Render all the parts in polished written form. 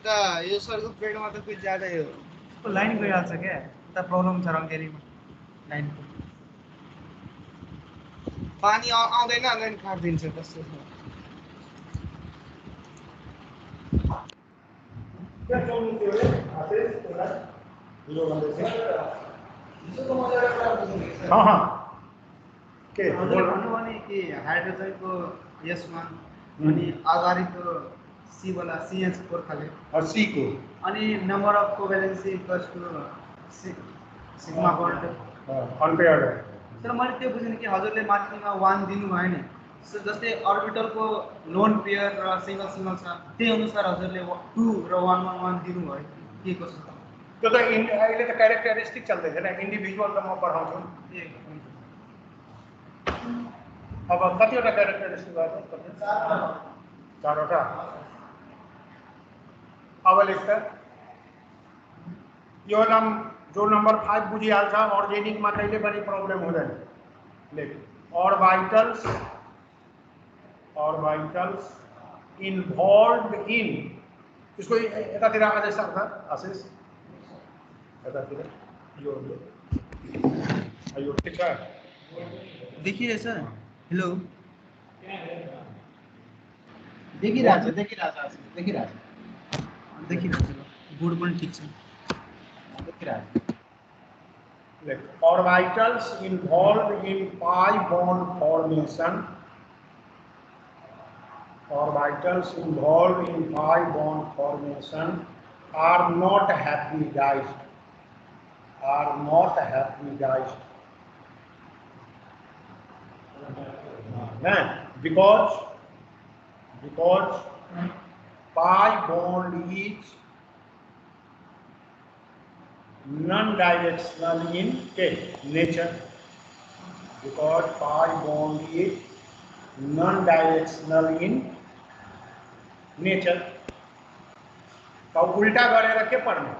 त यो सरको पेटमा त कुछ ज्यादै हो। उसको लाइन गइहाल्छ क्या, उता प्रब्लम छ रङ्गेरीमा लाइनको। पानी आउँदैन अनि काटिदिन्छ कस्तो छ। क्या जोड्नु थियो रे आदेश त्यसलाई 0 भन्दै थियो। के हजुरले भन्नुभयो नि कि हाइड्रोजनको यसमा अनि अगाडिको सी वाला CH4 खाले सी को अनि number of covalency equals to sigma bond unpaired है। तर मैले त्यो बुझेँ कि हजुरले माथिमा 1 दिनुभयो नि, सो जस्तै अर्बिटलको लोन पेयर र सिङ्गल सिङ्गल छ त्यही अनुसार हजुरले 2 र 1 मा 1 दिनुभयो के कसो छ? त्यो त अहिले त क्यारेक्टरिस्टिक चल्दै छैन, इन्डिभिजुअल त म पढाउँछु। अब कतिवटा क्यारेक्टरिस्टिक भयो त? 4वटा। अब लेख्दा यो नाम जो नंबर 5 बुझिहाल्छ, अर्गेनिकमा कहिले पनि प्रब्लम हुँदैन। लेख ऑर्बिटल्स इन्भल्वड इन, इसको यतातिर अझै सर्छ आशिष, यतातिर यो ठिक छ देखिरहेछ? हेलो देखिरहेछ बोर्ड पनि ठिक छ। Like orbitals involved in pi bond formation. Orbitals involved in pi bond formation are not hybridized. Because pi bond is non-directional in nature. Because pi bond is non-directional in nature. तो उल्टा गरेर के पढ्ने?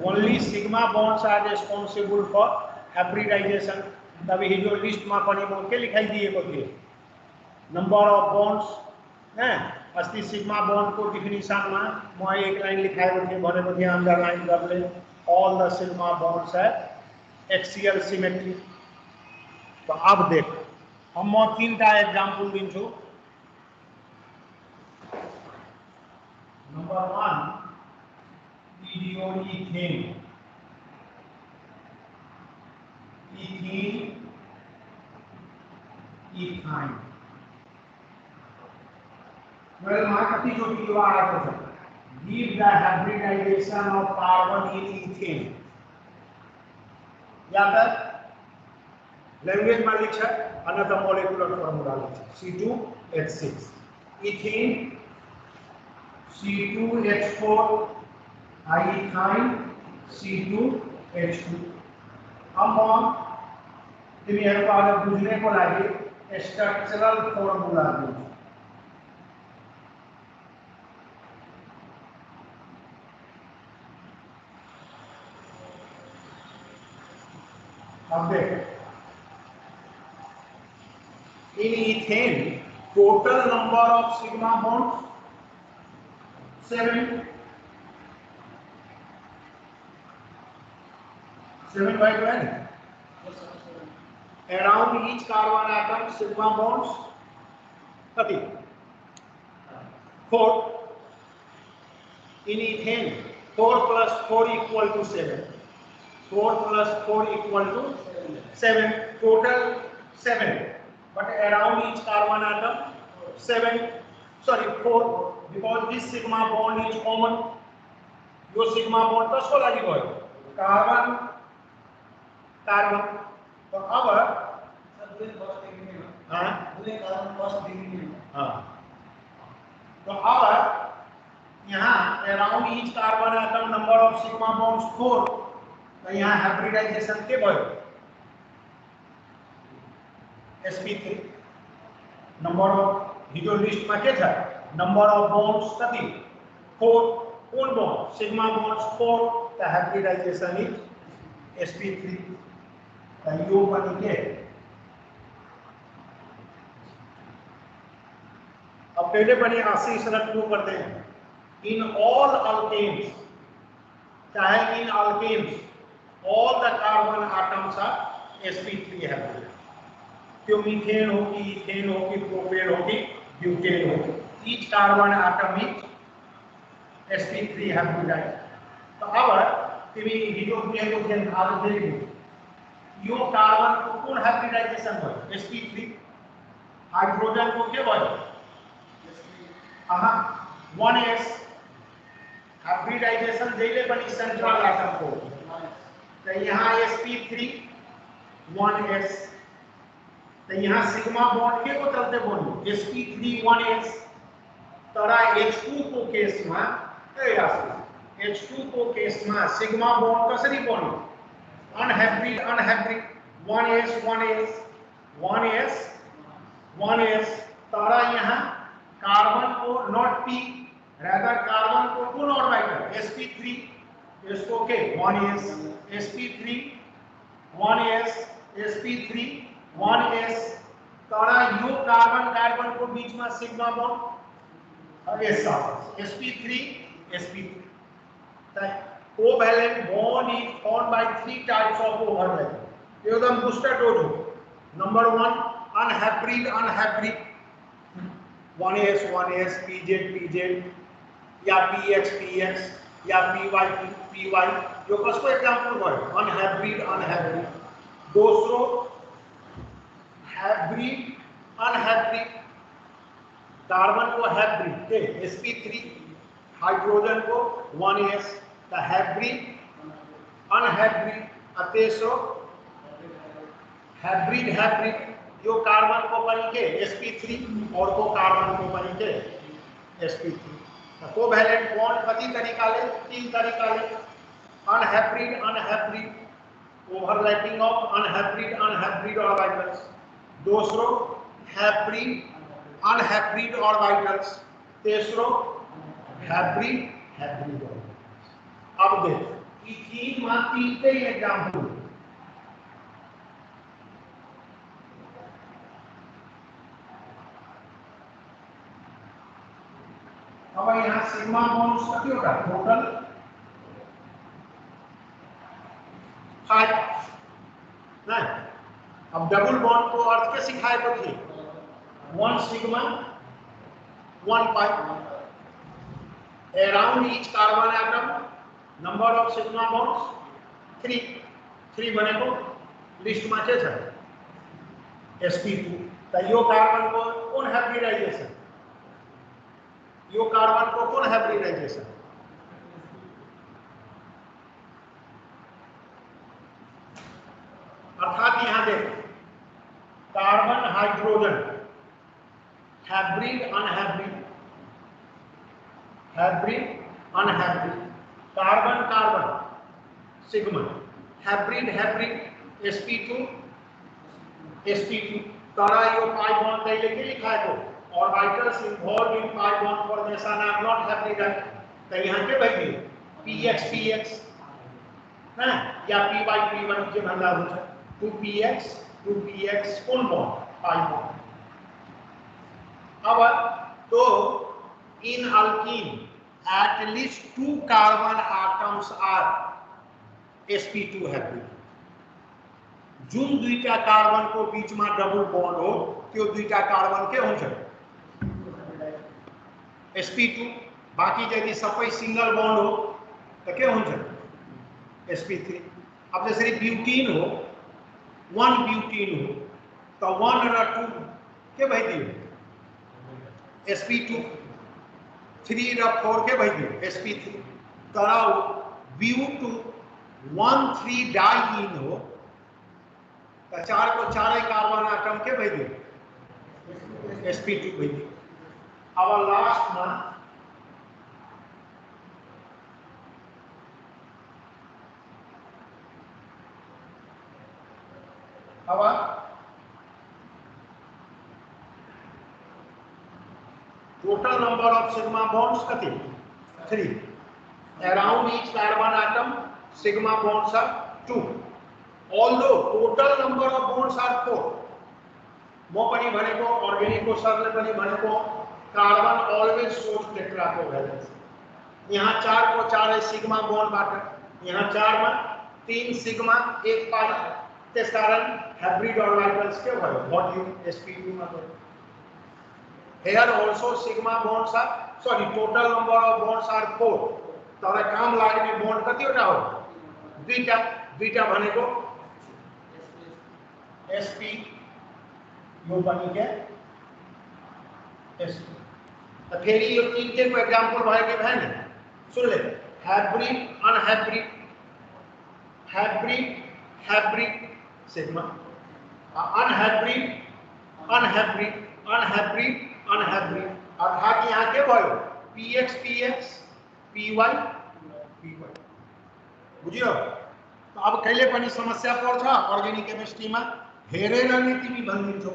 Only sigma bonds are responsible for hybridization. तब हिजो लिस्टमा पनि म के लेखाइदिएको थिएँ? नम्बर अफ बन्ड्स है, अस्ति सिग्मा बॉन्ड को डिफिनेशन में मैं एक लाइन लिखाएको थिएँ, भनेको थिएँ अंडरलाइन गर्दै, ऑल द सिग्मा बॉन्ड्स है एक्सियल सिमेट्री। तो अब देख, हम म 3टा एग्जाम्पल दिन्छु। Number 1 ethene, ethyne. Well, कति चोटि यो आएको छ? Give the hybridization of carbon in ethane. या त लैंग्वेज में लिख, अन्यथा मोलिकुलर फॉर्मूला लिख C2H6 ethane C2H4 ethyne C2H2। अब तिमीहरुको आज बुझ्नेको लागि स्ट्रक्चरल फॉर्मूला दिन्छु। अब देख, in ethane total number of sigma bonds 7 by 12. Around each carbon atom sigma bonds 30 4. In ethane 4 plus 4 equal to 7. 4 plus 4 equal to 7. Total 7. But around each carbon atom 7. Sorry 4, because this sigma bond is common. यो sigma bond कसको लागि भयो? Carbon carbon. तो अब तो अब यहाँ around each carbon atom number of sigma bonds 4, तो यहाँ हाइब्रिडाइजेशन के भयो? sp3। नंबर ऑफ हिजो लिस्ट में के था? नंबर ऑफ बॉन्ड्स कति? 4। कौन बॉन्ड? सिग्मा बॉन्ड्स 4, तो हाइब्रिडाइजेशन इज sp3। तो यो बनी के अब पहले बनी 80 से प्रूव करते हैं। in all alkanes, चाहे in alkanes, all the carbon atoms are sp3 hybrid. तो मीथेन होगी, इथेन होगी, प्रोपेन होगी, ब्यूटेन होगी, each carbon atom is sp3 hybridized. तो अब तुम्ही hydrogen hydrogen यो कार्बन को कौन हाइब्रिडाइजेशन होय sp3 हाइड्रोजन को के होय वन एस हाइब्रिडाइजेशन जैले बनी सेंट्रल एटम को तो यहाँ sp3 1s तो यहाँ सिग्मा बॉन्ड के को चलते बॉन्ड sp3 1s तरा h2 को केस में H2 को केस में सिग्मा बॉन्ड कसरी bond unhybrid unhybrid 1s 1s 1s 1s तारा यहाँ कार्बन को नॉट p rather कार्बन को कौन ऑर्बिटल sp3 इसको के 1s sp3 1s sp3 1s तारा यो कार्बन कार्बन को बीच में sigma bond sp3 sp3 covalent bond is formed by 3 types of overlapping. एकदम booster dose. Number 1 unhybrid unhybrid 1s 1s pz pz या px px या py py जो कसको example है unhybrid unhybrid. दूसरो hybrid unhybrid carbon को hybrid के sp3 hydrogen को 1s the hybrid unhybrid अतेसो hybrid hybrid जो carbon को बनी के sp3 और को कार्बन को बनी के sp3 कोवैलेंट बॉन्ड कति तरीका ले 3 तरीका ले unhybrid unhybrid overlapping of unhybrid unhybrid orbitals दूसरो hybrid unhybrid orbitals तीसरो hybrid hybrid orbitals अब देख ये तीन में तीन के एग्जांपल अब यहाँ सिग्मा बॉन्ड्स कितने होगा टोटल 5 ना अब डबल बॉन्ड को अर्थ के सिखाए तो थी 1 sigma 1 pi around each carbon atom number of sigma bonds 3 बने को लिस्ट में છે sp2 तो यो कार्बन को कौन हाइब्रिडाइजेशन यो कार्बन को कौन हाइब्रिडाइजेशन अर्थात यहां देख carbon hydrogen hybrid unhybrid hybrid unhybrid carbon carbon sigma hybrid hybrid sp2 sp2 तारा यो pi bond दे लेके लिखा है तो orbitals involve in pi bond formation are not hybrid तो यहां के भाई px px ना या py p1 के भंगा हो 2px कौन बॉन्ड pi bond अब तो in alkyne at least 2 carbon atoms are sp2 hybrid जुन दुईटा कार्बन को बीच में डबल बॉन्ड हो त्यो दुईटा कार्बन के हुन्छ sp2 बाकी यदि सबै सिंगल बॉन्ड हो तो के हुन्छ sp3 अब जैसे ब्यूटीन हो 1 ब्यूटीन हो तो 1 र 2 के भइदियो sp2 3 र 4 के भइदियो sp3 तर bu2 1 3 डाइइन हो तो 4 को 4 कार्बन एटम के भइदियो sp2 भइदियो अब लास्ट में अब total number of sigma bonds kati 3 around each carbon atom sigma bonds are 2 although total number of bonds are 4 mo pani bhane ko organic ko sir le pani bhane ko carbon always shows tetra covalence यहाँ 4 को 4 है sigma bond बाटे यहाँ 4 में 3 sigma 1 पाई तेज कारण hybrid orbitals के भयो वॉल्यूम sp2 में भयो here also sigma bonds are sorry total number of bonds are 4 तर काम लाग्ने बॉन्ड कतिवटा हो दुईटा दुईटा भनेको sp यो पनि के sp त फेरि यो तीनटेको एग्जाम्पल भयो कि भएन सुन ले hybrid unhybrid hybrid hybrid sigma unhybrid unhybrid unhybrid unhybrid अर्थात यहाँ के भयो px px py py बुझ्यो त अब कहिले पनि समस्या पर्छ अर्गानिक केमिस्ट्रीमा हेरेर नि तिमी भनिदिन्छौ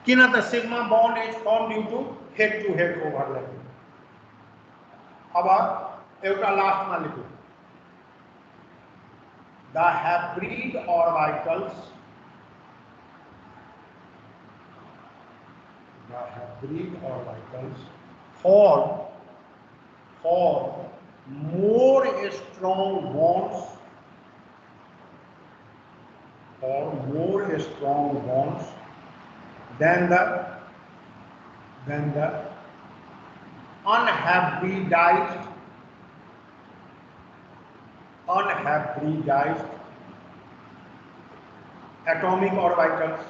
किन त sigma bond is form due to head overlapping अब एउटा लास्टमा लेखौ the hybrid orbitals form more strong bonds than the unhybridized atomic orbitals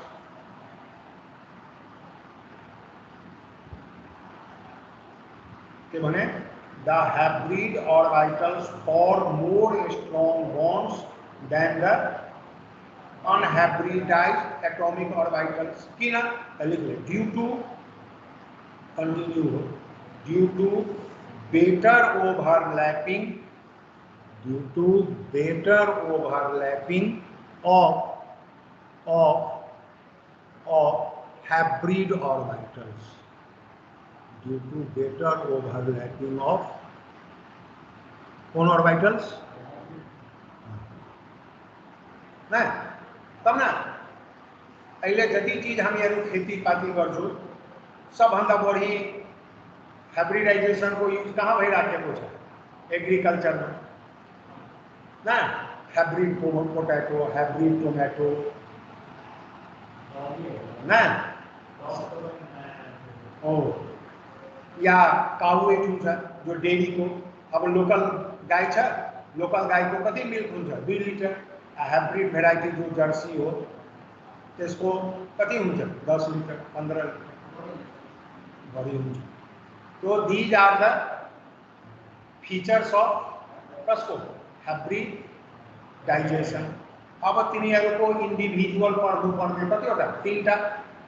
के बने the hybrid orbitals form more strong bonds than the unhybridized atomic orbitals किना लिख ले due to better overlapping of hybrid orbitals due to better overlapping of Kaun orbitals ना तब ना अहिले जति चीज हामीहरु खेतीपाती गर्छौं सबभन्दा बढी हाइब्रिडाइजेसन को युज कहाँ भइराखेको छ एग्रीकल्चर में ना हाइब्रिड पोटैटो हाइब्रिड टोमेटो ना ओ या काउ एक हुन्छ जो डेरी को अब लोकल गाय छ लोकल गाय को कति मिल्क हुन्छ 2 लिटर हाइब्रिड भेराइटी जो जर्सी हो त्यसको कति हुन्छ 10 लिटर 15 लिटर बढी हुन्छ तो these are the features of कसको हाइब्रिडाइजेसन अब तिनीहरुको इन्डिभिजुअल पढ्नुपर्ने कतिवटा तीनटा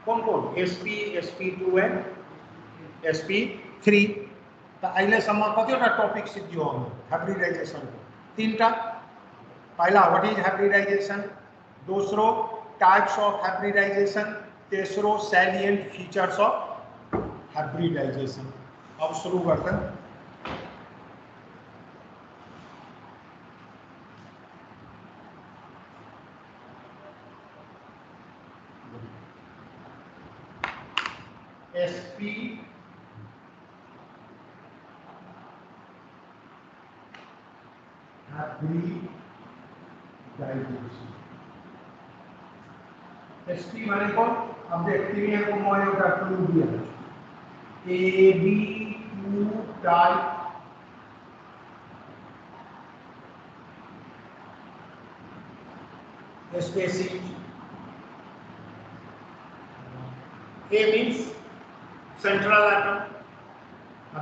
कोन sp sp2 एन्ड sp3 त अहिलेसम्म कतिवटा टपिक सिक्यो हामी हाइब्रिडाइजेसन को तीनटा पहला व्हाट इज हाइब्रिडाइजेसन दोस्रो टाइप्स अफ हाइब्रिडाइजेसन तेस्रो सैलिएंट फीचर्स अफ हाइब्रिडाइजेसन अब शुरू करते हैं sp हाइब्रिडाइजेसन sp माने कौन अब देखते हैं को मैं एउटा clue Diya AB2 type species. A means central atom,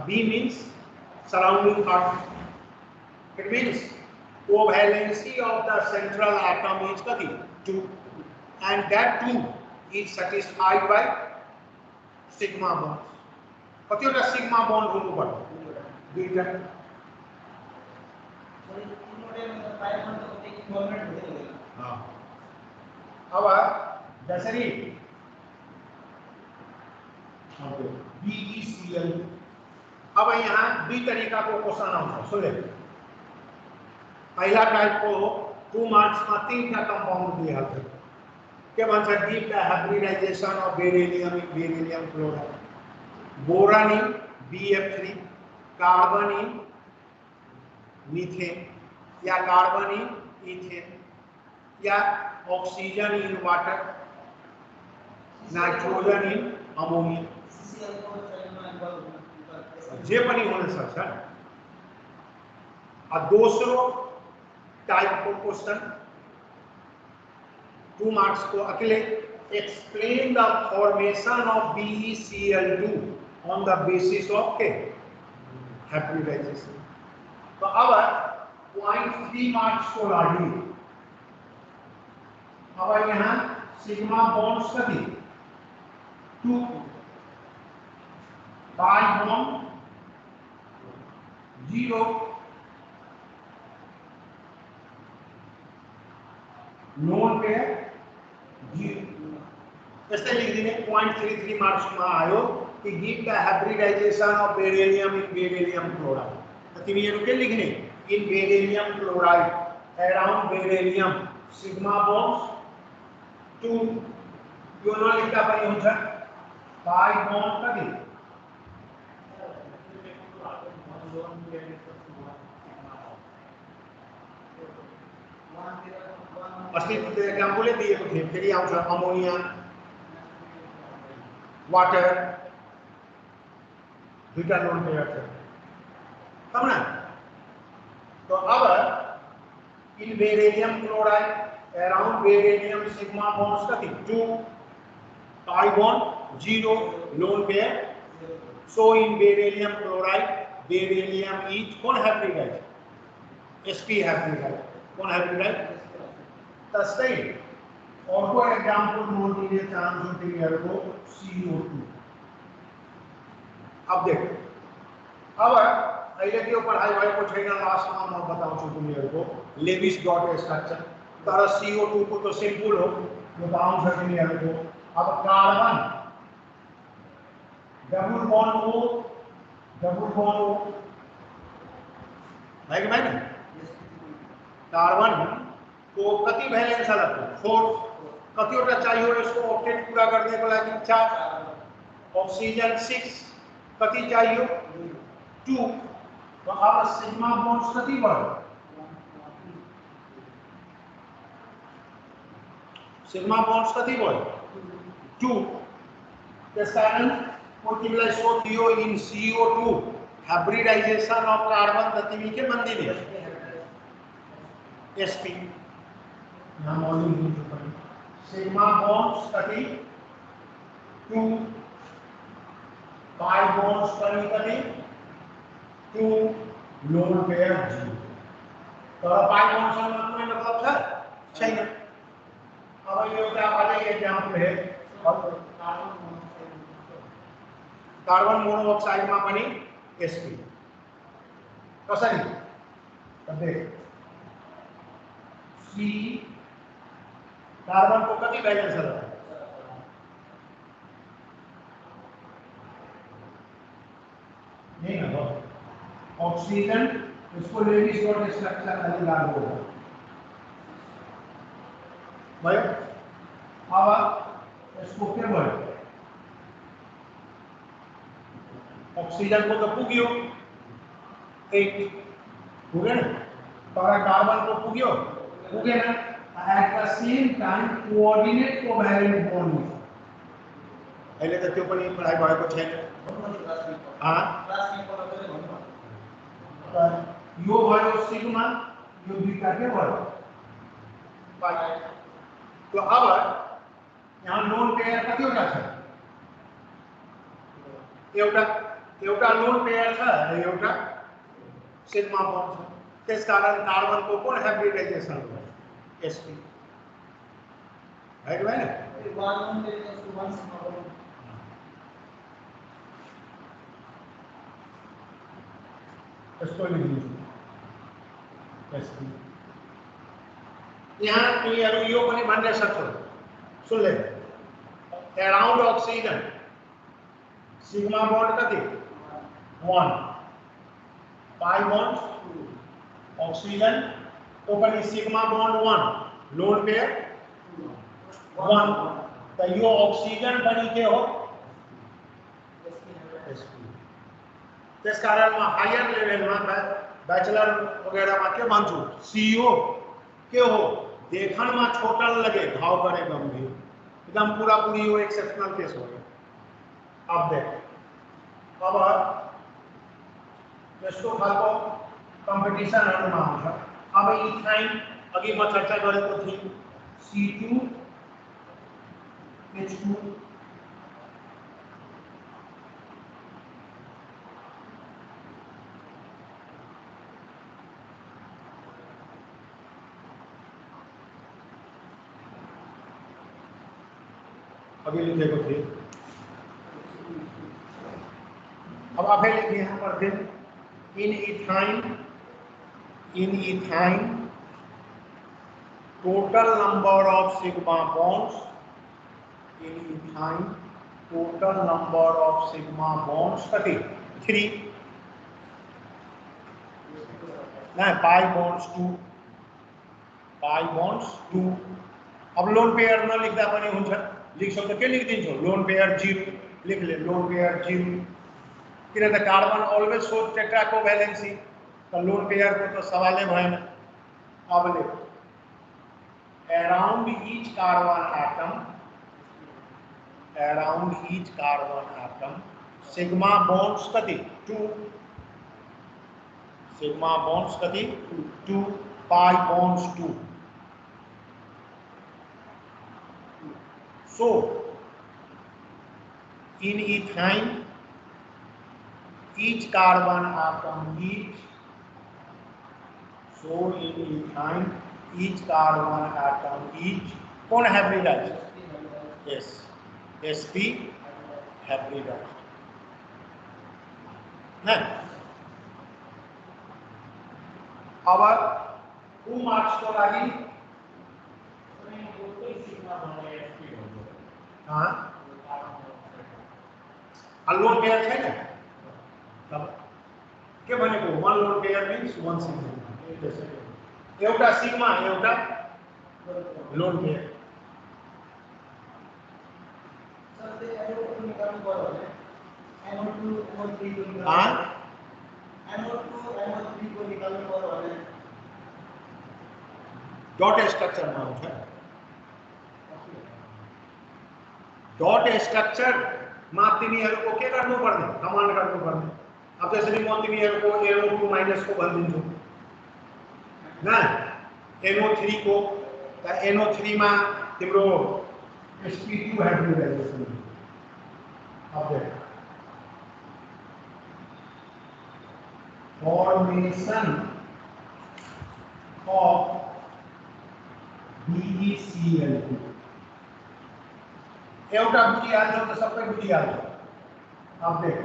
B means surrounding earth. It means covalency of the central atom is 2 and that 2 is satisfied by sigma bonds. कतिवटा sigma bond हुनु पर्यो दुईटा अब जसरी BeCl अब यहाँ दुई तरीका को क्वेश्चन आउँछ सुने पहला टाइप को 2 मार्क्स में 3 का कंपाउंड दिया था के बन सकती है hybridisation of beryllium in beryllium chloride boron in BF3 carbon in methane या कार्बन इन इथेन या oxygen in water nitrogen in ammonia जे पनि होने सक्छ दोस्रो टाइप को क्वेश्चन 2 मार्क्स को अकेले explain the formation of BeCl2 on the basis of के हाइब्रिडाइजेशन। तो अब 0.3 मार्क्स को लागी अब यहाँ सिग्मा बॉन्ड्स कति 2 बाई बॉन्ड 0 नोन पे 0 ऐसे लिख दिने 0.33 मार्क्स में आयो कि give the hybridisation of beryllium in beryllium chloride. तो तिमी के लिखने in beryllium chloride around beryllium sigma bonds 2 यो न लिखता पनि हुन्छ बाई बॉन्ड कति अस्ति एग्जाम्पल दिएको थिए फेरि आउँछ अमोनिया वाटर दुईटा लोन पेयर छ तब ना। तो अब in beryllium chloride around beryllium sigma bonds कति 2 pi bond 0 lone pair so in beryllium chloride beryllium is कौन हाइब्रिडाइज sp हाइब्रिडाइज कौन हाइब्रिडाइज तस्ते और को एग्जांपल नोट दिए चांस होते हैं को CO2। अब देखो अब अहिले त्यो पढाइ भएको छैन लास्टमा म बताउँछु तिमीहरुको लेविस डट स्ट्रक्चर तर CO2 को तो सिंपल हो यो त आउँछ तिमीहरुको। अब कार्बन डबल बॉन्ड O है कि मैंने कार्बन को कति वैलेंस लगता 4 कतिवटा चाहिए इसको ऑक्टेट पूरा करने को लागि 4 ऑक्सीजन 6 कति चाहिए 2 तो अब सिग्मा बॉन्ड्स कति भयो सिग्मा बॉन्ड्स कति भयो 2 त्यस कारण को तिमीलाई सोधियो in CO2 hybridisation of carbon त तिमी के भन्दिने sp यहाँ मौजूद सिग्मा बॉन्ड्स कति 2 पाई बॉन्ड्स कति 2 लोन पेयर 0 तर पाई बॉन्ड्स सँग कुनै मतलब छ छैन। अब यो एउटा अझै एक्जाम्पल है कार्बन मोनोऑक्साइड में पनि sp कसरी त देख C कार्बन को कति वैलेंस है नहीं ना ऑक्सीजन इसको लेविस डॉट स्ट्रक्चर खाली लागू होगा भाई। अब इसको क्या बोले ऑक्सीजन को तो पुग्यो 8 हो गया ना पर कार्बन को पुग्यो पुगेन at the same time coordinate covalent bond अहिले त त्यो पनि पढाइ भएको छैन यो भयो सिग्मा यो बीटा के भयो पाई। तो अब यहाँ लोन पेयर कतिवटा छ एउटा लोन पेयर छ एउटा सिग्मा बॉन्ड छ त्यस कारण कार्बन को कौन हाइब्रिडाइजेशन हो sp है कि भाई इसको लिख लीजिए sp। यहाँ तिमीहरु यो पनि भन्न सक्छौ सुन ले अराउंड ऑक्सीजन सिग्मा बॉन्ड कति 1 pi bond oxygen open is sigma bond 1, lone pair 1, तो यो ऑक्सीजन बनी के हो इस कारण में हायर लेवल में बैचलर वगैरह में के मानछू सीओ के हो देखन में छोटल लगे घाव करे गंभीर एकदम पूरा पूरी वो एक्सेप्शनल केस हो गया। अब देख अब जस्तो खालको कंपटीशन अनुमान अब इथाइन अघि म चर्चा गरेको थिएँ C2 H2 अभी लिखेको थिए अब आफै लिखे यहाँ पर फिर in ethyne total number of sigma bonds in ethyne total number of sigma bonds 3 ना pi bonds 2 अब लोन पेयर न लिखदा पनि हुन्छ लिख सक्छ के लिख दिन्छौ लोन पेयर 0 लिख ले लोन पेयर 0 किन त कार्बन अलवेज शो टेट्रा कोभ्यालेन्सी तो लोन पेयर को तो सवाल भएन। अब ले around each carbon atom sigma bonds कति 2 sigma bonds कति 2 pi bonds 2 so in ethyne each carbon atom each Kaun hybridized yes sp hybridized ना अब 2 मार्क्स को लागि हाँ लोन पेयर है ना तब के भनेको वन लोन पेयर मीन्स वन सिग्मा एउटा सिग्मा एउटा लोन पेयर हाँ डॉट स्ट्रक्चर में आउँछ डॉट स्ट्रक्चर में तिमीहरुको के गर्नुपर्ने कमान्ड गर्नुपर्ने अब त्यसरी म तिमीहरुको NO2 माइनस को भनिदिन्छु न NO3 को त NO3 मा तिम्रो sp2 हाइब्रिडाइजेसन अब देख फॉर्मेशन ऑफ BeCl2 एउटा बुझिहाल्छौ त सबै बुझिहाल्छौ। अब देख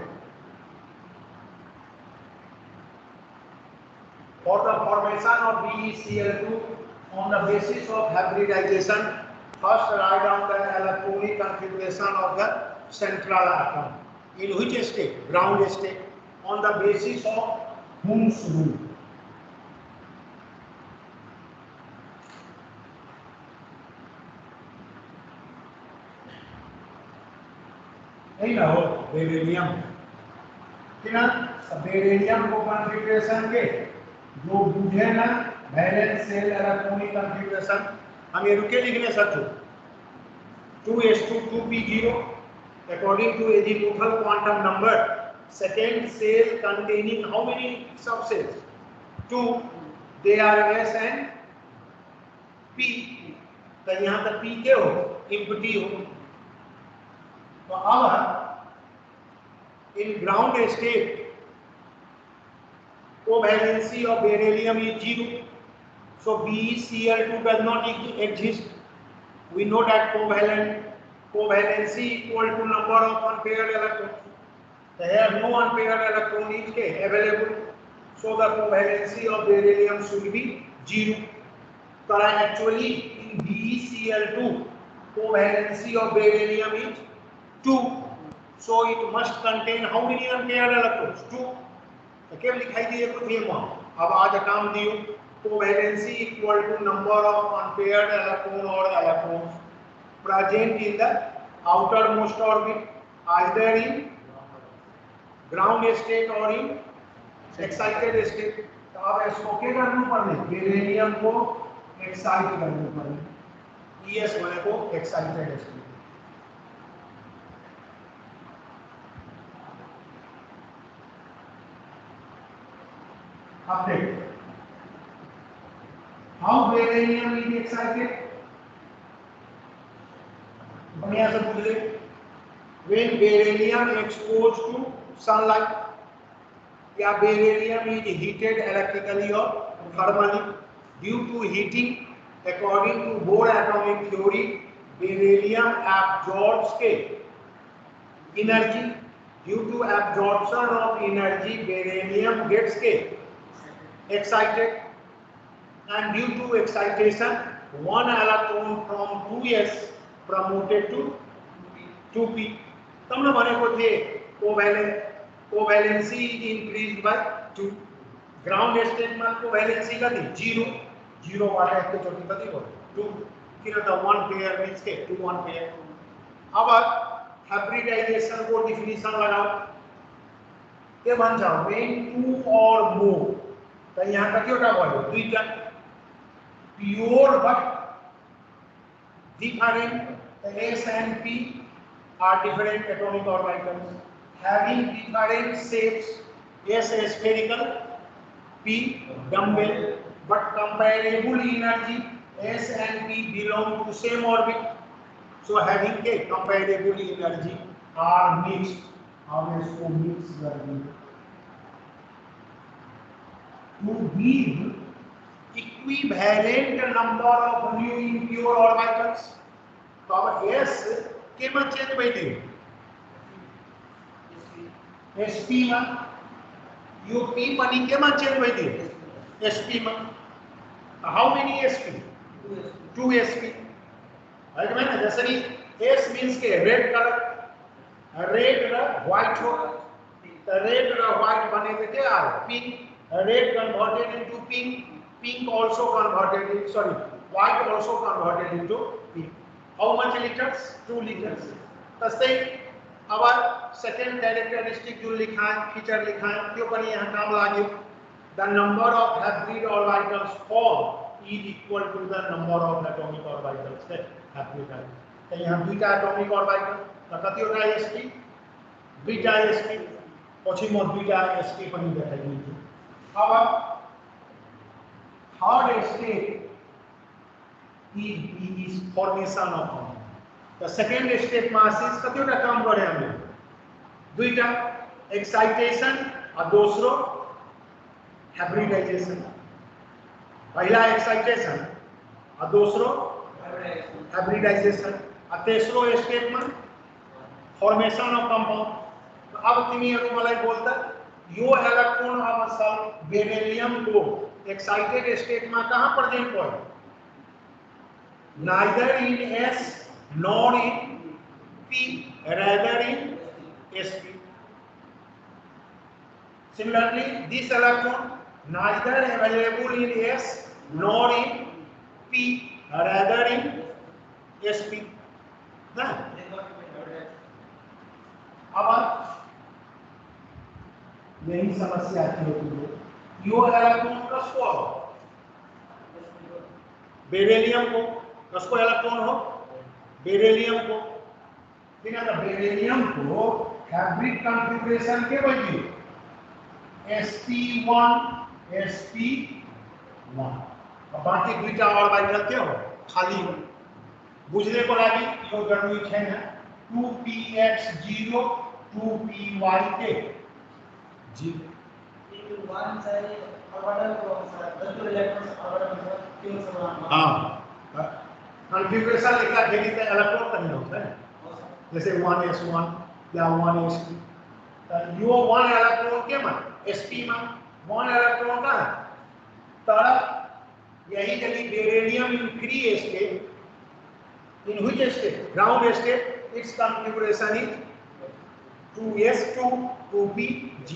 for the formation of BeCl2 on the basis of hybridization first write down the electronic configuration of the central atom in which state ground state on the basis of Ohm's rule नहीं ना हो beryllium किना beryllium को configuration के जो बुझे ना valence shell electronic configuration हम ये रुके लिखने सकते 2s2 2p0 according to azimuthal quantum number second cell containing how many subcells 2 they are s and p तो यहाँ तक p के हो empty हो तो अब in ground state covalency of beryllium is 0 so BeCl2 does not exist we know that covalency equal to number of unpaired electrons there no unpaired electron is available so the covalency of beryllium should be 0 but actually in BeCl2 covalency of beryllium is 2 so it must contain how many unpaired electrons 2 तो केवल लिखाई दिए को थी हम अब आज काम दियो covalency equal to number of unpaired electron or electrons present in the outermost orbit, either in ground state or in excited state. तो अब इसको क्या करना पड़े, बेरिलियम को एक्साइट करना पड़े, ES वाले को excited state. Update. How beryllium is excited? बढ़िया से पूछ ले। When beryllium exposed to sunlight, yeah beryllium is heated electrically or thermally due to heating. According to Bohr atomic theory, beryllium absorbs energy. Due to absorption of energy, beryllium gets excited, and due to excitation, one electron from 2s promoted to 2p. तुमने माने को थे covalency is increased by 2. Ground state में covalency का थी 0 वाले एक तो छोटी का थी वो 2 फिर था 1 pair means के 2 1 pair. अब hybridization को definition लगाओ, ये बन जाओ when 2 or more, तो यहाँ का क्या होता है दुईटा pure but different, S and P are different atomic orbitals having different shapes, S spherical, P dumbbell, but comparable energy. S and P belong to same orbit, so having a comparable energy are mixed. Always so mixed to give equivalent number of new impure orbitals. तो अब S के में change बैठे SP में, UP money के में change बैठे SP में. How many SP? 2 SP. Right में जैसे कि S means के रेड कलर, रेड व्हाइट हो, तो रेड व्हाइट बने थे क्या pink, red converted into pink, pink also converted into, sorry, white also converted into pink. How much liters? 2 liters. The same our second characteristic जो लिखा है, feature लिखा है, क्यों पर यहाँ काम लागे, the number of hybrid orbitals formed is equal to the number of atomic orbitals है hybrid. तो यहाँ बीटा atomic orbital, तो कती होता है sp, बीटा sp, पछी मोड बीटा sp पर नहीं देखेंगे. अब third state is formation of atom. The second state masses कती होता काम करे हमने, बीटा excitation और दूसरो hybridization. पहला excitation और दूसरो hybridization और तीसरो स्टेप में formation of compound. तो अब तुम्हें ये मलाई बोलता यो इलेक्ट्रॉन अब सब बेरिलियम को excited state में कहाँ प्रेजेंट हुआ, neither in S nor in P, rather in sp. Similarly, this electron neither available in S nor in P, rather in sp. अब यही समस्या आती होती है. यो इलेक्ट्रॉन किसको हो, बेरिलियम को, किसको इलेक्ट्रॉन हो, बेरिलियम को. बिना बेरिलियम को हाइब्रिड कॉन्फ़िगरेशन के बनी sp1 sp1 और बाकी बीटा ऑर्बिटल क्या हो खाली हो. बुझने को लागी यो गणवी है ना 2px0 2pyk जी वन साइड ऑर्बिटल को दो इलेक्ट्रॉन्स ऑर्बिटल क्यों समान. हां कॉन्फ़िगरेशन लिखा है कि इलेक्ट्रॉन नहीं होता है, जैसे 1s1 या 1s2. तो यो 1 इलेक्ट्रॉन के में sp में 1 इलेक्ट्रॉन का तरफ यही जगह beryllium in free state, in which state, ground state, its configuration is 2s2 2pg.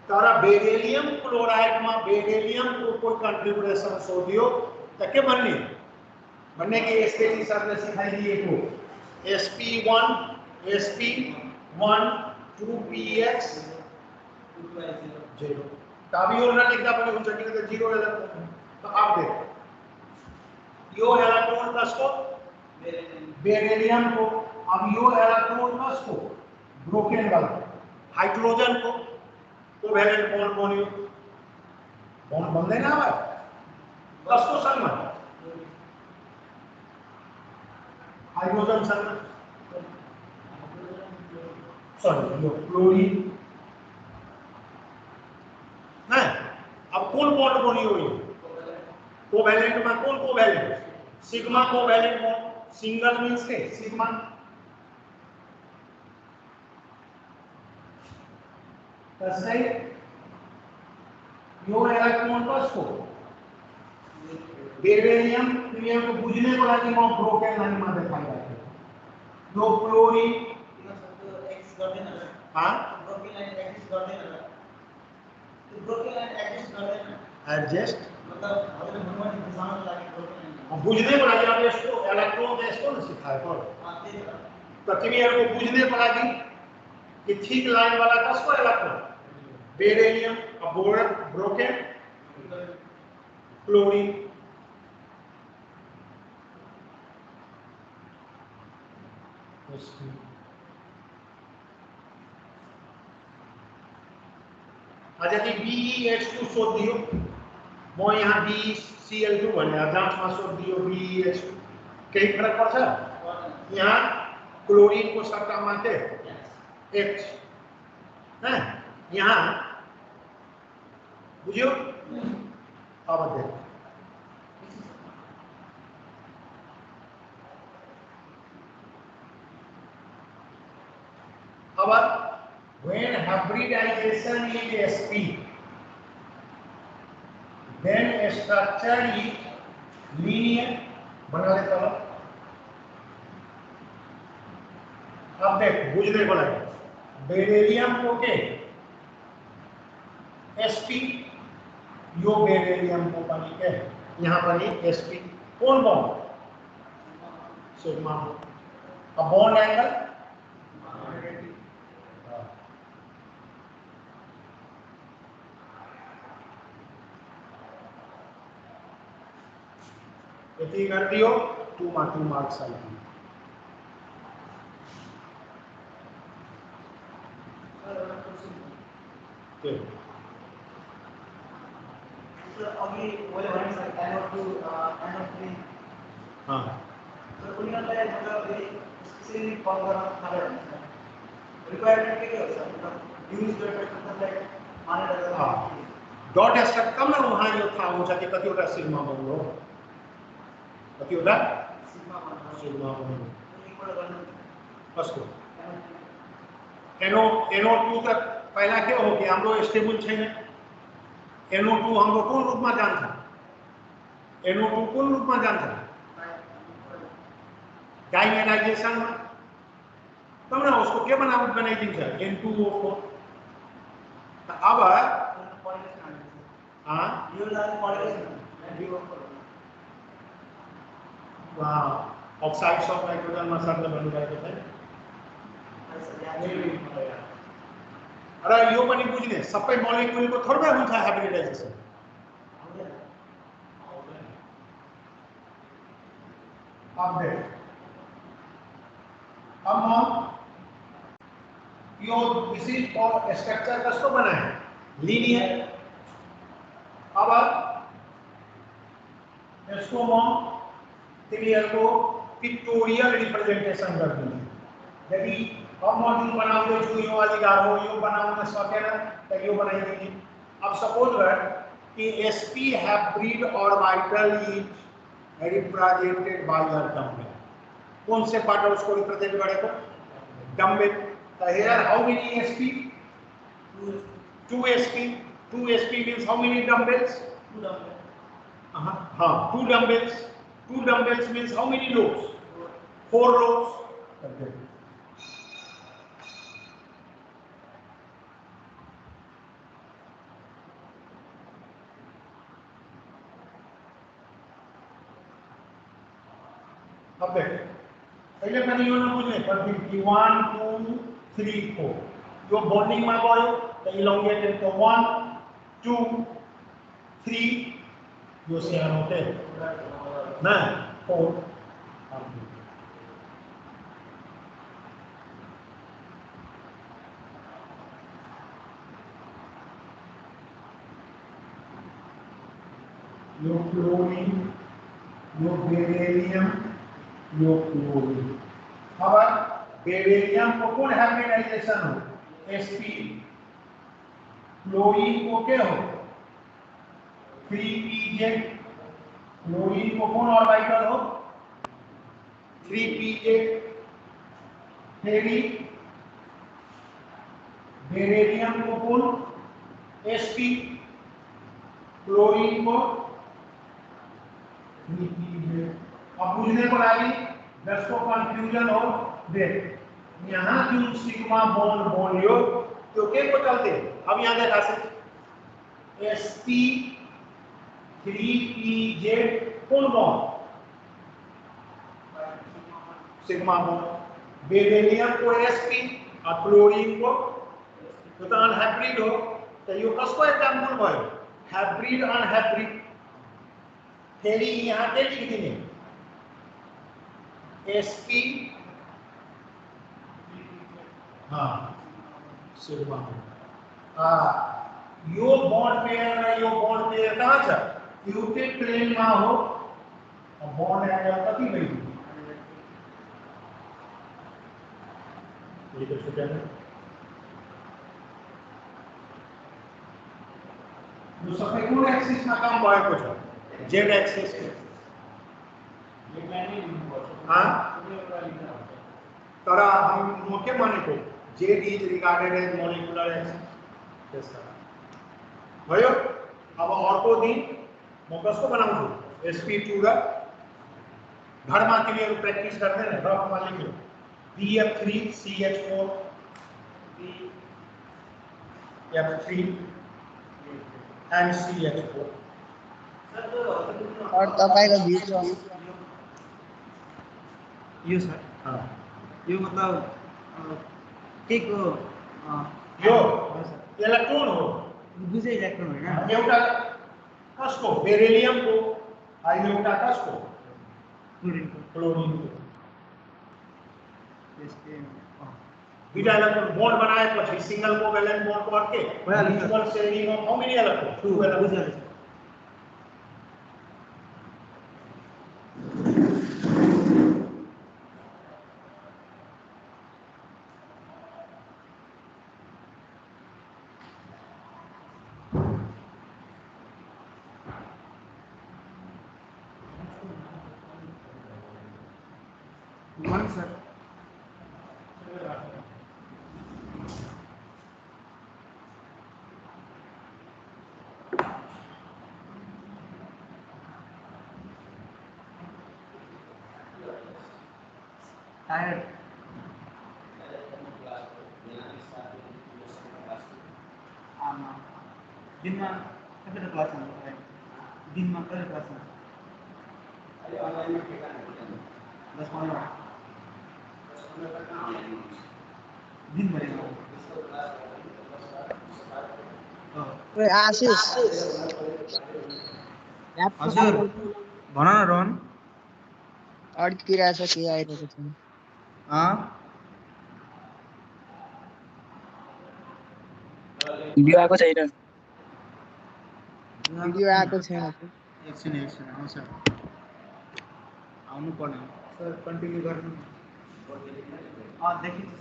तो तारा बेरिलियम क्लोराइड में बेरिलियम को कोई कंट्रीब्यूशन शोधियो तो के बनने की स्थिति सर ने सिखाई दी को sp1 2px 0 तभी और ना लिखता पहले उन जगह तो 0 ले तो आप देखो यो इलेक्ट्रॉन प्लस को बेरिलियम को, अब यो इलेक्ट्रॉन प्लस को ब्रोकन वाला हाइड्रोजन को कोवैलेंट बॉन्ड बनियो बॉन्ड बंधे ना भाई प्लस को संग में हाइड्रोजन संग सॉरी यो क्लोरीन है। अब कौन बॉन्ड बनियो ये कोवैलेंट में कौन covalent sigma covalent bond single means के सिग्मा तस्मै यो इलेक्ट्रॉन प्लस को बेरिलियम प्रियम को बुझने को लागि म ब्रोकन लाइन में देखाई जाते यो क्लोरीन एक्स गर्दैन र हां ब्रोकन लाइन एक्सिस्ट गर्दैन र त्यो ब्रोकन लाइन एक्सिस्ट गर्दैन एडजस्ट मतलब हजुरले भन्नुभयो नि बुझाउनको लागि ब्रोकन लाइन बुझने को लागि अब यसको इलेक्ट्रोन त यसको न सिखाए पर त्यही हो त तिमीहरुको बुझ्ने को लागि कि ठीक लाइन वाला कसको electron beryllium boron broken chlorine यदि BeH2 सोध दियो म यहाँ BeCl2 भने जाँच में सोध दियो BeH2 केही फरक पर्छ यहाँ क्लोरीन को सट्टा माथे H है यहाँ बुझ्यो अब देख अब when hybridization is sp then structure is linear बना लेता हूं। अब देख बुझने को लगे बेरिलियम को के sp यो बेरिलियम को बनी के यहाँ पर ये sp कौन बॉन्ड सिग्मा अब बॉन्ड एंगल यदि कर दियो 2 मार्क्स आएगी अघि मैले भने सर NO2 NO3 हां तर उनीहरुलाई मतलब स्पेशली कम गर्न थाल्यो भने रिक्वायरमेन्ट के हो सर मतलब यूज डट मतलब मानेर हां डॉट स्ट्रक्चर कम न वहां यो था हुन्छ कि कतिवटा सिग्मा बन्यो कतिवटा सिग्मा बन्यो इक्वल गर्न कसको NO2 तक पहला के हो कि हाम्रो स्टेबल छैन NO2 हाम्रो कुन रूपमा जान्छ NO2 कुन रूपमा जान्छ डाइमेराइजेसन में तब ना उसको के बनाइदिन्छ N2O4 अब हां यो लागि पढेको वहाँ ऑक्साइड्स ऑफ नाइट्रोजन में सरले भन्नुभएको छ अरे यो पनि बुझ्ने सबै मोलिक्युलको थोरै हुन्छ हाइब्रिडाइजेसन अब देख अब हम यो विशिष्ट और स्ट्रक्चर कसको बनाए लीनियर अब इसको हम क्लियर को पिक्टोरियल रिप्रेजेंटेशन कर देंगे यदि अब मॉड्यूल बनाउँदै छु यो अलि गाह्रो यो बनाउन सकेन त यो बनाइदिने अब सपोज दैट कि sp hybrid orbital is represented by a dumbbell कौन से पार्ट उसको रिप्रेजेंट करेगा डम्बेल तो here how many sp 2 sp means how many dumbbells 2 dumbbells हाँ 2 dumbbells means how many rows 4 rows अब देख पहले पनि यो नबुझ्ने पछि 1 2 3 4 यो बन्डिङ मा गयो त इलोंगेटेड तो 1 2 3 यो सानो थे ना 4 यो क्लोरीन यो बेरिलियम यो क्लोरीन अब बेरिलियम को कौन हाइब्रिडाइजेशन हो sp क्लोरीन को क्या हो 3pz क्लोरीन को कौन ऑर्बिटल हो 3pz फेरी बेरिलियम को कौन sp क्लोरीन को 3pz अब बुझने को लगी दसको कंफ्यूजन हो देख यहाँ जो सिग्मा बॉन्ड बोलियो तो क्या को चलते अब यहाँ देखा से sp 3pz कौन बॉन्ड सिग्मा बॉन्ड बेरिलियम को sp और क्लोरीन को तो अनहाइब्रिड हो तो यो कसको एग्जांपल भयो हाइब्रिड अनहाइब्रिड फेरि यहाँ के लिख दिने sp हाँ सिग्मा यो बॉन्ड पेयर र यो बॉन्ड पेयर कहाँ छ यूके प्लेन मा हो और बॉन्ड एंगल कति भयो ये तो छुट्या है यो सबै कुन एक्सिस मा काम भएको छ जेड एक्सिस हाँ तर हम के मानेको z is regarded as molecular axis भयो अब अर्को दिन म कसको बनाउँछु sp2 र घरमा तिमीहरु प्र्याक्टिस गर्दै न रफमा लेख्यो BF3CH4 BF3 and CH4 और तपाईको भिडियो यो सर हाँ यो मतलब के को यो हो सर इलेक्ट्रोन हो बुझे इलेक्ट्रोन हैन एउटा कसको बेरिलियम को आ एउटा कसको क्लोरीन को त्यसले दुईटा इलेक्ट्रोन बॉन्ड बनाएपछि सिंगल कोवेलेंट बॉन्ड करके mutual sharing of how many electron 2 electron one sir tired आमा दिनमा कतिवटा क्लास हुन्छ दिनमा कति क्लास हुन्छ 10-15 दिनभरि आशिष हजुर भन न रोहन अड्किरहेछ के आइरहेको छैन भिडियो आएको छैन भिडियो आएको छैन एकछिन आउँछ आउनु पर्ने सर कन्टिन्यू गर्नु देखिन्छ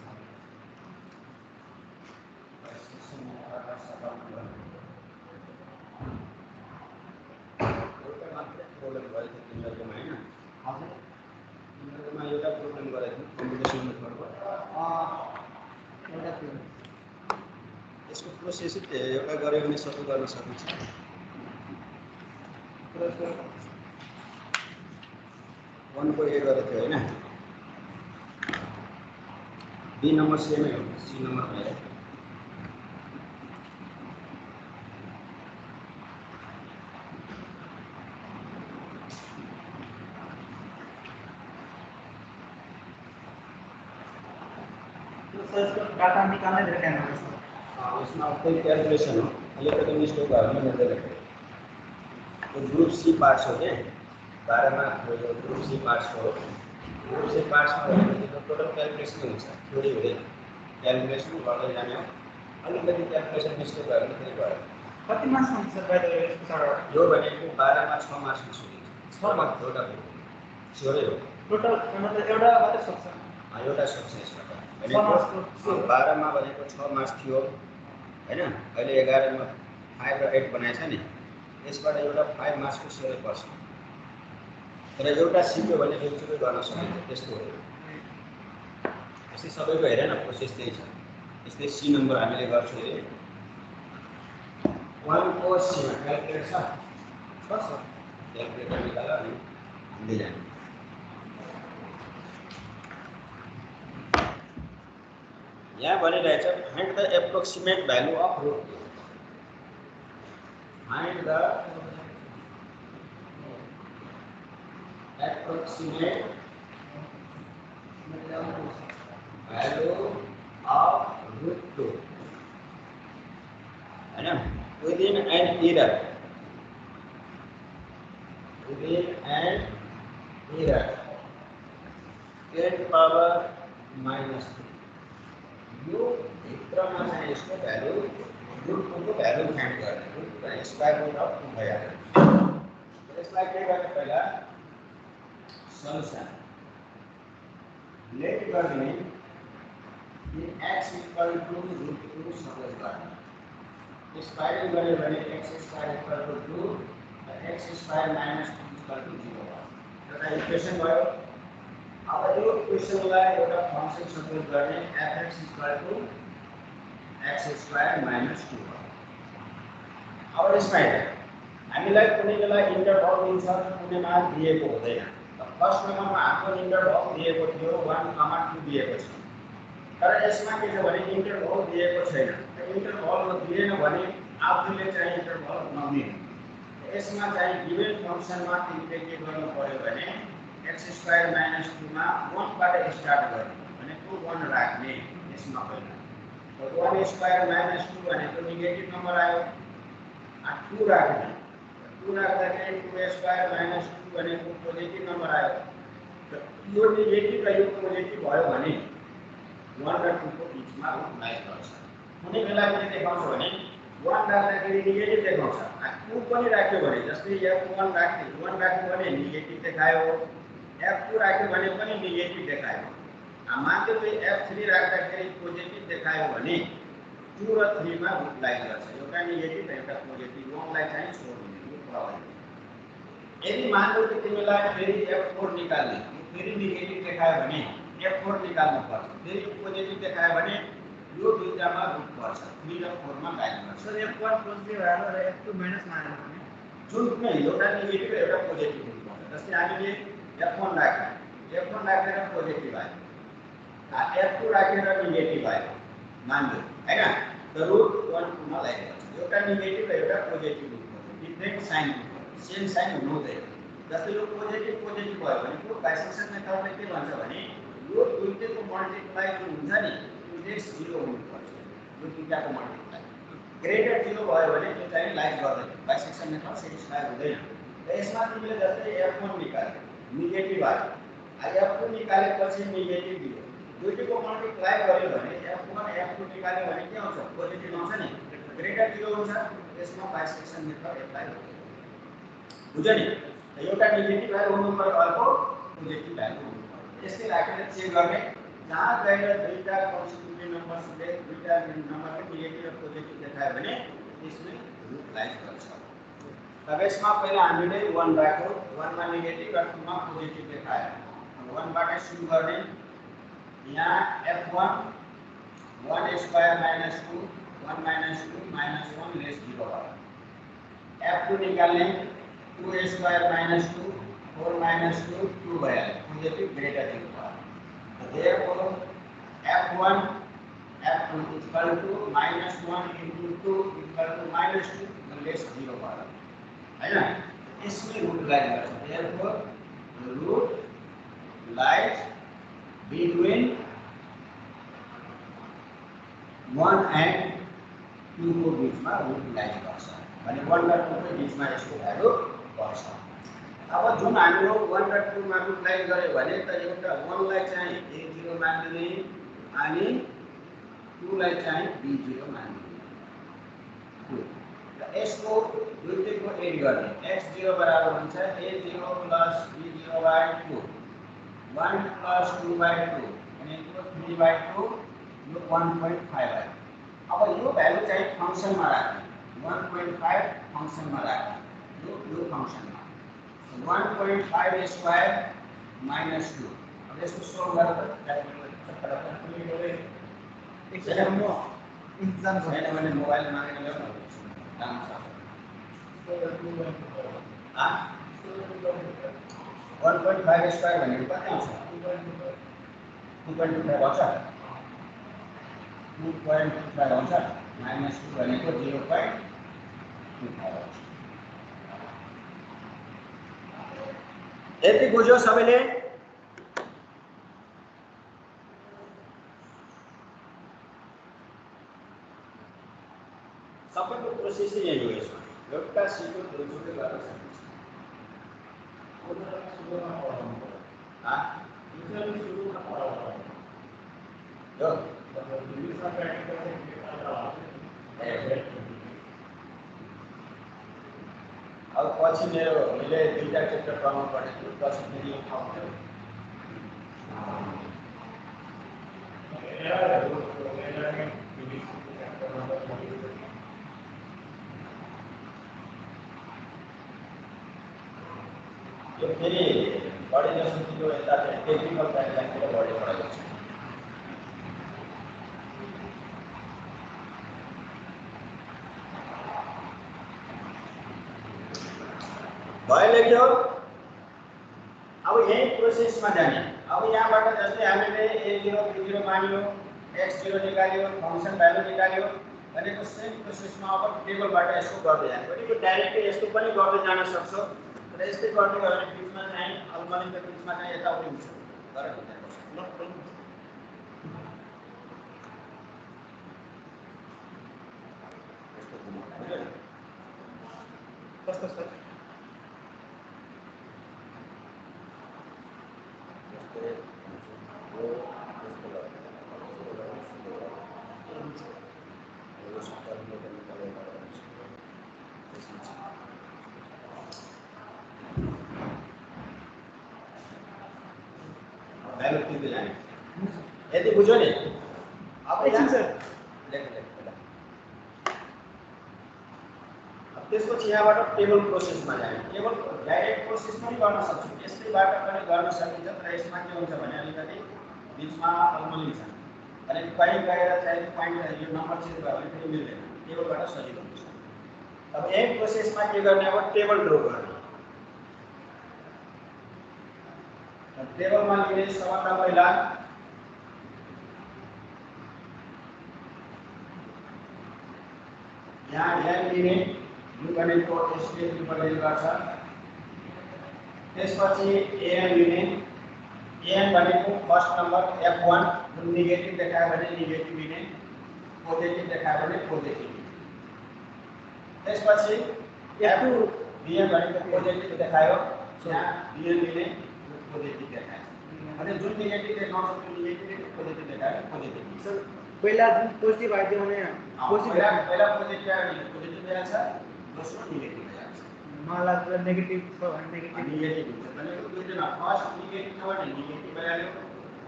यसको प्रोसेस एउटा गरे भने सबै गर्न सकिन्छ 1 को ए गरेको थियो हैन बी नम्बर सेमै हो सी नम्बर भएर सर इसको डाटा निकालने दे रहे हैं इसमें कोई कैलकुलेशन हो अलिकति मिस्टेक भयो भने मैले लेखेँ तो ग्रुप सी पार्ट्स हो क्या 12 मार्क ग्रुप सी पार्ट्स हो ग्रुप सी पार्ट्स में टोटल क्यालकुलेसन हुन्छ थ्योरी हुँदैन क्यालकुलेसन गर्दै जाने हो अलिकति क्यालकुलेसन मिस्टेक भयो भने फेरि भयो कति मार्क्स हुन्छ सर बाइ द वे यसको सर यो भनेको 12 मा 6 मार्क्समा सुनिन्छ 6 मार्क्स एउटा स्योरै हो टोटल मतलब एउटा मात्रै सक्छ एउटा सक्छ यसबाट 6 मार्क्सको 12 मा भनेको 6 मार्क्स थियो हैन अहिले 11 मा 5 र 8 बनाएछ नि यसबाट एउटा 5 मार्क्सको स्योरै पर्छ तर एउटा सिक्यो भने रेन्चुकै गर्न सकिन्छ त्यस्तो हो यसै सबैको हेर न प्रोसेस त्यही छ यस्तै सी नम्बर हामीले गर्छौँ अरे 1 को सी मा क्याल्कुलेटर छ क्याल्कुलेटर निकाल अनि हिँड्दै जाने यहाँ भनिरहेछ find the approximate value of root find the approximate value of root 2 है ना within an error 10 power minus 3 यो भित्रमा चाहिँ यसको भ्यालु रुट 2 को भ्यालु फाइन्ड गर्ने रुट स्क्वायर रुट अफ 2 भइहाल्यो यसलाई के गर्ने पहिला solution let गर्ने कि x equal to root 2 suppose गर्ने स्क्वायर गरे भने x square equal to 2 x square minus 2 equal to 0 एउटा इक्वेसन भयो अब यो इक्वेसनलाई एउटा फंक्सन सपोज गर्ने fx equal to x square minus 2 अब यसमा हामीलाई कुनै बेला इन्टरभल दिन्छ कुनैमा दिएको हुँदैन फर्स्ट नम्बरमा हाम्रो इन्टरभल दिएको थियो 1,2 दिएको छ तर यसमा के छ भने इन्टरभल दिएको छैन इन्टरभल दिएन भने आफूले चाहिँ इन्टरभल नदिनु यसमा चाहिँ गिवन फंक्सनमा तिमीले के गर्नु पर्यो भने x स्क्वायर minus 2 मा 1 बाट स्टार्ट गर्ने भनेको 1 राख्ने यसमा पहिला तो 1 स्क्वायर minus 2 भनेको नेगेटिभ नम्बर आयो 2 राख्ने 2 राख्दाखेरि 2 स्क्वायर minus 2 भनेको पोजिटिभ नम्बर आयो यो नेगेटिभ र यो पोजिटिभ भयो भने 1 र 2 को बीचमा रुट लाइक गर्छ कुनै बेला के देखाउँछ भने 1 राख्दाखेरि नेगेटिभ देखाउँछ 2 पनि राख्यो भने जस्तै f1 राख्यो 1 राख्यो भने नेगेटिभ देखायो f2 राख्यो भने पनि नेगेटिभ देखायो मान्छे चाहिँ f3 राख्दाखेरि पोजिटिभ देखायो भने 2 र 3 मा रुट लाइक गर्छ एउटा नेगेटिभ र एउटा पोजिटिभ 1 लाई चाहिँ छोड्दिने यो प्रब्लम यदि मान लो कि तिमीलाई फेरि f4 निकाल्ने फेरि नेगेटिभ देखायो भने f4 निकाल्नु पर्छ फेरि पोजिटिभ देखायो भने यो दुईटामा रुट पर्छ 3 र 4 मा लाइक गर्छ सर f1 पोजिटिभ आयो र f2 माइनस मानेर भने जुन कुनै एउटा नेगेटिभ र एउटा पोजिटिभ हुनुपर्छ जस्तै हामीले f1 राखेर पोजिटिभ आयो f2 राखेर नेगेटिभ आयो मान लो हैन त रुट 1 2 मा लाइक गर्छ एउटा नेगेटिभ र एउटा पोजिटिभ हुनुपर्छ डिफरेन्ट साइन सेम साइन हुँदैन जस्तै यो पोजिटिभ भयो भने को बाइसेक्सन मेथडले के भन्छ भने यो दुईटैको मल्टिप्लाई जुन हुन्छ नि इन्डेक्स 0 हुनुपर्छ यो दुईटाको मल्टिप्लाई ग्रेटर 0 भयो भने त्यो चाहिँ लाइक गर्दैन बाइसेक्सन मेथड सेटिस्फाई हुँदैन र यसमा तिमीले जस्तै f1 निकाल्यो नेगेटिभ आयो f2 निकालेपछि नेगेटिभ दियो दुईटैको मल्टिप्लाई गर्यो भने f1 f2 निकाल्यो भने के आउँछ पोजिटिभ आउँछ नि ग्रेटर 0 हुन्छ यसमा बाइसेक्सन मेथड एप्लाई हुन्छ बुझ्यो नि एउटा नेगेटिभ भ्यालु हुनु पर्यो अर्को पोजिटिभ भ्यालु हुनु पर्यो यसले राखेर चेक गर्ने जहाँ गएर दुईटा कन्स्टिट्युटिभ नम्बर्सले दुईटा नम्बरको नेगेटिभ र पोजिटिभ देखायो भने यसले रुट लाइक गर्छ तब यसमा पहिला हामीले 1 राख्यो 1 मा नेगेटिभ र 2 मा पोजिटिभ देखायो 1 बाट सुरु गर्ने यहाँ f1 1 square minus 2 1 minus 2 minus 1 lace 0 भयो f2 निकाल्ने 2 स्क्वायर minus 2 4 minus 2 2 भयो पोजिटिभ ग्रेटर 0 भयो therefore f1 f2 equal to minus 1 into 2 equal to minus 2 less 0 भयो हैन यसले रुट लाइक गर्छ therefore root lies between 1 and 2 को बीचमा युटिलाइज गर्छ भने 1 र 2 को बीचमा यसको भ्यालु बढ्छ। अब जुन हामीले 1 र 2 मा युटिलाइज गर्यो भने त एउटा 1 लाई चाहिँ a0 मान्दिने अनि 2 लाई चाहिँ b0 मान्दिने। र यसको दुईटैको एड गर्ने x0 बराबर हुन्छ a0 plus b0 by 2 1 plus 2 by 2 अनि यो 3 बाइ 2 यो 1.5 आयो। अब यो भ्यालु चाहिँ फंक्सनमा राख्ने 1.5 फंक्सनमा राख्ने यो फंक्सनमा 1.5 स्क्वायर माइनस 2। अब यसको सोल्भ गरेर क्याल्कुलेटर एकछिन म इन्तजार छैन गर्छु। भने मोबाइल मागेर ल्याउनु राम्रो छ। 1.5 स्क्वायर भनेको कति आउँछ 2.25 आउँछ 2.25 आउँछ माइनस 2 भनेको 0.25 आउँछ। यति बुझ्यो सबैले? सबैको प्रोसेस यही हो। यसमा एउटा सिटको दोस्रो गर्न सकिन्छ। अब पछि मैले दुईटा चेप्टर पढाउनु परेको पछि फेरि आउँथ्यो। यो फेरि बढी जस्तो कि यो यता टेक्निकल गाइडलाइनतिर बढी पढाएको छ। भयो लेख्यो। अब यही प्रोसेसमा जाने। अब यहाँबाट जस्तै हामीले a0 b0 मान्यो x0 निकाल्यो फंक्सन भ्यालु निकाल्यो भनेको सेम प्रोसेसमा अब टेबलबाट यसको गर्दै जाने। भनेको डाइरेक्टली यस्तो पनि गर्दै जान सक्छौ र यस्तै गर्दै गयो भने बीचमा चाहिँ अलमलिङको बीचमा चाहिँ यताउति हुन्छ गरेर हुन्छ। कस्तो छ भ्यालु तिर्दै जाने। यति बुझ्यो नि? अब एकछिन सर त्यसपछि यहाँबाट टेबल प्रोसेसमा जाने। टेबल डाइरेक्ट प्रोसेस पनि गर्न सक्छौँ यस्तैबाट पनि गर्न सकिन्छ तर यसमा के हुन्छ भने अलिकति बीचमा अलमलिङ छ अनि कहीँ गएर चाहिँ पाइन्ट यो नम्बर चेन्ज भयो भने फेरि मिल्दैन। टेबलबाट सजिलो हुन्छ। अब यही प्रोसेसमा के गर्ने अब टेबल ड्र गर्ने। टेबलमा लिने सबभन्दा पहिला यहाँ लिने यो भनेको एसकेप रिप्रेजेन्ट गर्छ। त्यसपछि एएन लिने एएन भनेको फर्स्ट नम्बर f1 जुन नेगेटिभ देखायो भने नेगेटिभ लिने पोजिटिभ देखायो भने पोजिटिभ लिने। त्यसपछि f2 बीएन भनेको पोजिटिभ देखायो यहाँ बीएन लिने पोजिटिभ देखायो अनि जुन नेगेटिभ देखाउँछ त्यो नेगेटिभ पोजिटिभ देखायो पोजिटिभ लिन्छ। पहिला जुन पोजिटिभ आइदियो भने पहिला पोजिटिभ आयो पोजिटिभ ल्याउँछ दोस्रो नेगेटिभ ल्याउँछ। मलाई त नेगेटिभ छ भने नेगेटिभ नेगेटिभ हुन्छ भनेको दुईटैमा फर्स्ट नेगेटिभ छ भने नेगेटिभ ल्यायो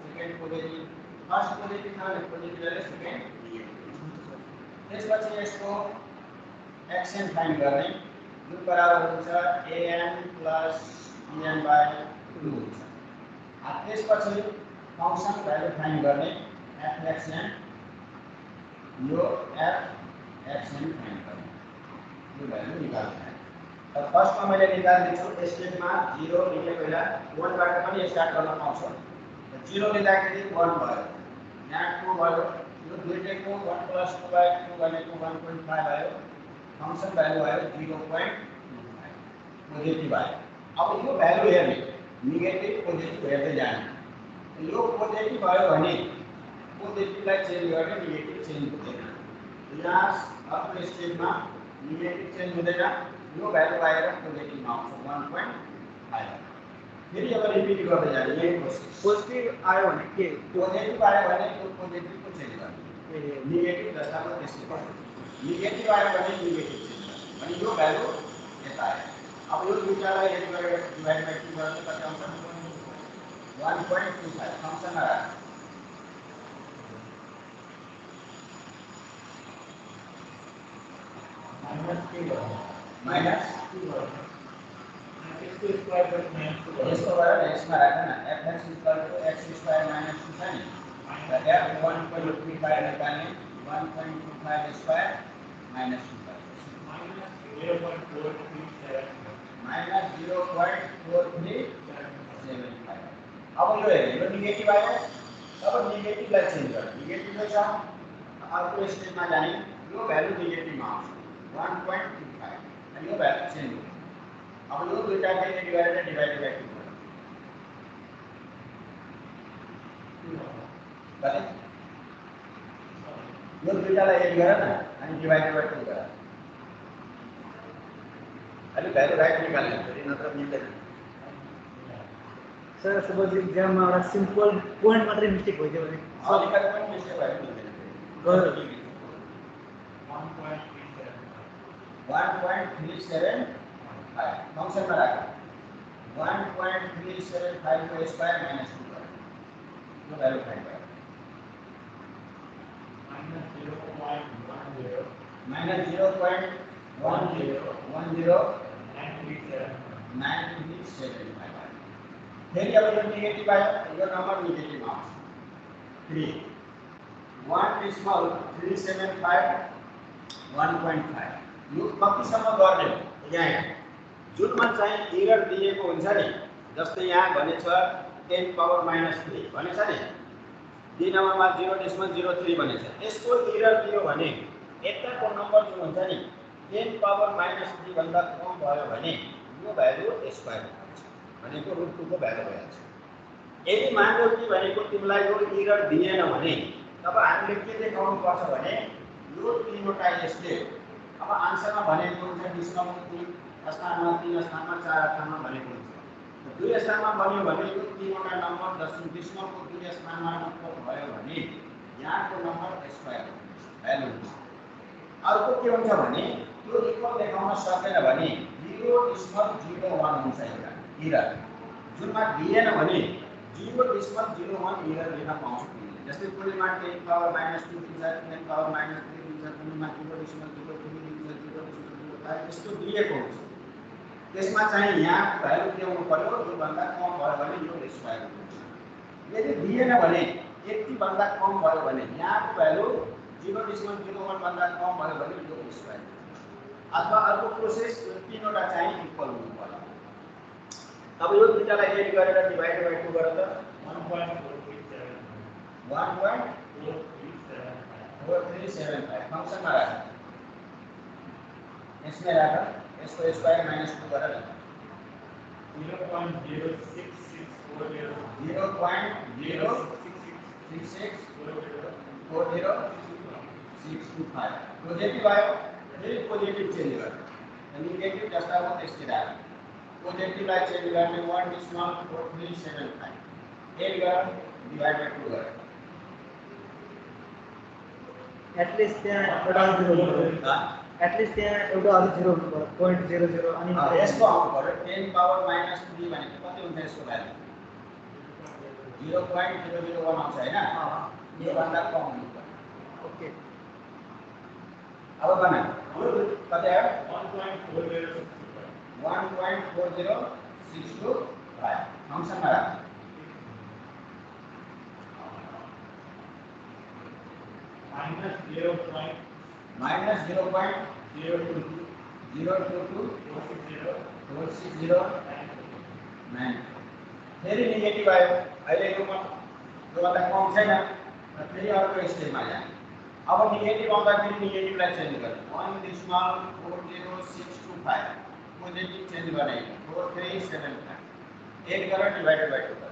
सेकेन्ड पोजिटिभ फर्स्ट पोजिटिभ छ भने पोजिटिभ ल्यायो सेकेन्ड नेगेटिभ। त्यसपछि यसको एक्सन फाइन्ड गर्ने जुन बराबर हुन्छ an प्लस bn बाइ 2 हुन्छ। त्यसपछि फंक्सन भ्यालु फाइन्ड गर्ने fxn यो fxn फाइन्ड गर्ने यो भ्यालु निकाल्ने। अब फर्स्टमा मैले निकाल्दिन्छु स्टेटमा 0 लिने पहिला 1 बाट पनि स्टार्ट गर्न पाउँछ। 0 लिँदाखेरि 1 भयो यहाँ 2 भयो यो दुईटैको 1 प्लस 2 बाइ 2 भनेको 1.5 आयो फंक्सन भ्यालु आयो 0.25 पोजिटिभ आयो। अब यो भ्यालु हेर्ने नेगेटिभ पोजिटिभ हेर्दै जाने। यो पोजिटिभ भयो भने पोजिटिभलाई चेन्ज गर्ने नेगेटिभ चेन्ज हुँदैन। यहाँ अर्को स्टेपमा नेगेटिभ चेन्ज हुँदैन, यो भ्यालु आएर पोजिटिभमा आउँछ 1.5। फेरि अब रिपिट गर्दै जाने यही प्रोसेस। पोजिटिभ आयो भने के पोजिटिभ आयो भने त्यो पोजिटिभको चेन्ज गर्ने, नेगेटिभ जस्ताको त्यस्तै गर्नु। नेगेटिभ आयो भने नेगेटिभ चेन्ज गर्ने, अनि यो भ्यालु यता आयो। अब यो दुईटालाई एड गरेर डिभाइड बाइ 2 गर्दा कति आउँछ 1.25 फंक्सनमा राख्नु। माइनस यसको गरेर यसमा राख्नु न fx equal to x square minus 2 छ नि, र f 1.25 निकाल्ने 1.25 स्क्वायर माइनस 2 माइनस 0.4375। अब यो हेर्नु यो नेगेटिभ आयो, अब नेगेटिभलाई चेन्ज गर्नु, नेगेटिभ छ अर्को स्टेपमा जाने, यो भ्यालु नेगेटिभमा आउँछ 1.25 अनि यो भ्यालु चेन्ज हुन्छ। अब यो दुईटालाई एड गरेर डिभाइड बाइ 2 गर्नु, गरे यो दुईटालाई एड गर न अनि डिभाइड बाइ 2 गर, अलि भ्यालु राइट निकाल्नु फेरि नत्र मिल्दैन। सर सपोज एक्जाममा एउटा सिम्पल पोइन्ट मात्रै मिस्टेक भइदियो भने अलिकति पनि मिस्टेक भयो मिल्दैन। 1.375 फंक्सनमा राख, 1.375 को स्क्वायर माइनस 2 गर, यो भ्यालु फाइन्ड गर, माइनस 0.109375। फेरि अब यो नेगेटिभ आयो, यो नम्बर नेगेटिभ आउँछ 3 1.375 1.5। यो कतिसम्म गर्ने हो यहाँ जुनमा चाहिँ एरर दिएको हुन्छ नि, जस्तै यहाँ भनेछ 10 पावर माइनस 3 भनेछ नि, डी नम्बरमा 0.03 भनेछ, यसको एरर दियो भने यताको नम्बर जुन हुन्छ नि 10 पावर माइनस 3 भन्दा कम भयो भने यो भ्यालु स्क्वायर हुन्छ भनेको √2 को भ्यालु भइहाल्छ। यदि मान्यो कि भनेको तिमीलाई यो एरर दिएन भने तब हामीले के देखाउनु पर्छ भने यो तीनवटा यसले अब आन्सरमा भनेको हुन्छ डिस्काउन्ट 3 स्थानमा 3 स्थानमा 4 स्थानमा भनेको हुन्छ, 2 स्थानमा बन्यो भने यो तीनवटा नम्बर डिस्काउन्टको 2 स्थानमा भयो भने यहाँको नम्बर स्क्वायर भ्यालु हुन्छ। अर्को के हुन्छ भने यो इक्वल देखाउन सकेन भने 0.01 हुन्छ एउटा एरर, जुनमा दिएन भने 0.01 एरर लेख्न पाउँछ तिमीले। जस्तै कुनैमा 10 पावर माइनस 2 दिन्छ, 10 पावर माइनस 3 दिन्छ, कुनैमा 0.03 दिन्छ, 0.05 यस्तो दिएको हुन्छ। त्यसमा चाहिँ यहाँको भ्यालु के हुनु पर्यो, यो भन्दा कम भयो भने यो स्क्वायर हुन्छ। यदि दिएन भने 80 भन्दा कम भयो भने यहाँको भ्यालु 0.01 भन्दा कम भयो भने यो स्क्वायर हुन्छ। अथवा अर्को प्रोसेस यो तीनवटा चाहिँ इक्वल हुनु पर्यो। अब यो दुईटालाई एड गरेर डिभाइड बाइ 2 गरेर 1.4375 फंक्सनमा राख, यसमै राख, यसको स्क्वायर माइनस 2 गरेर 0.066400625 पोजिटिभ आयो, फेरि पोजिटिभ चेन्ज गर्ने, नेगेटिभ जस्ता हो त्यस्तै राख, पोजिटिभलाई चेन्ज गर्ने 1.4375 एड गर डिभाइड बाइ 2 गर, एटलिस्ट त्यहाँ एउटा अरू जिरो हुनु पर्यो, एटलिस्ट त्यहाँ एउटा अरू जिरो हुनु पर्यो 0.00 अनि यसको आउनु पर्यो 10 पावर माइनस 3 भनेको कति हुन्छ यसको भ्यालु 0.001 आउँछ हैन, यो भन्दा कम हुनु पर्यो। ओके अब बना यो कति आयो 1.4065 फंक्सनमा राख, माइनस 0.0224609 फेरि नेगेटिभ आयो, अहिले योभन्दा कम छैन, फेरि अर्को स्टेपमा जाने। अब नेगेटिभ आउँदाखेरि नेगेटिभलाई चेन्ज गर्ने 1.40625 पोजिटिभ चेन्ज गर्ने 4375 एड गरेर डिभाइडेड बाइ 2 गर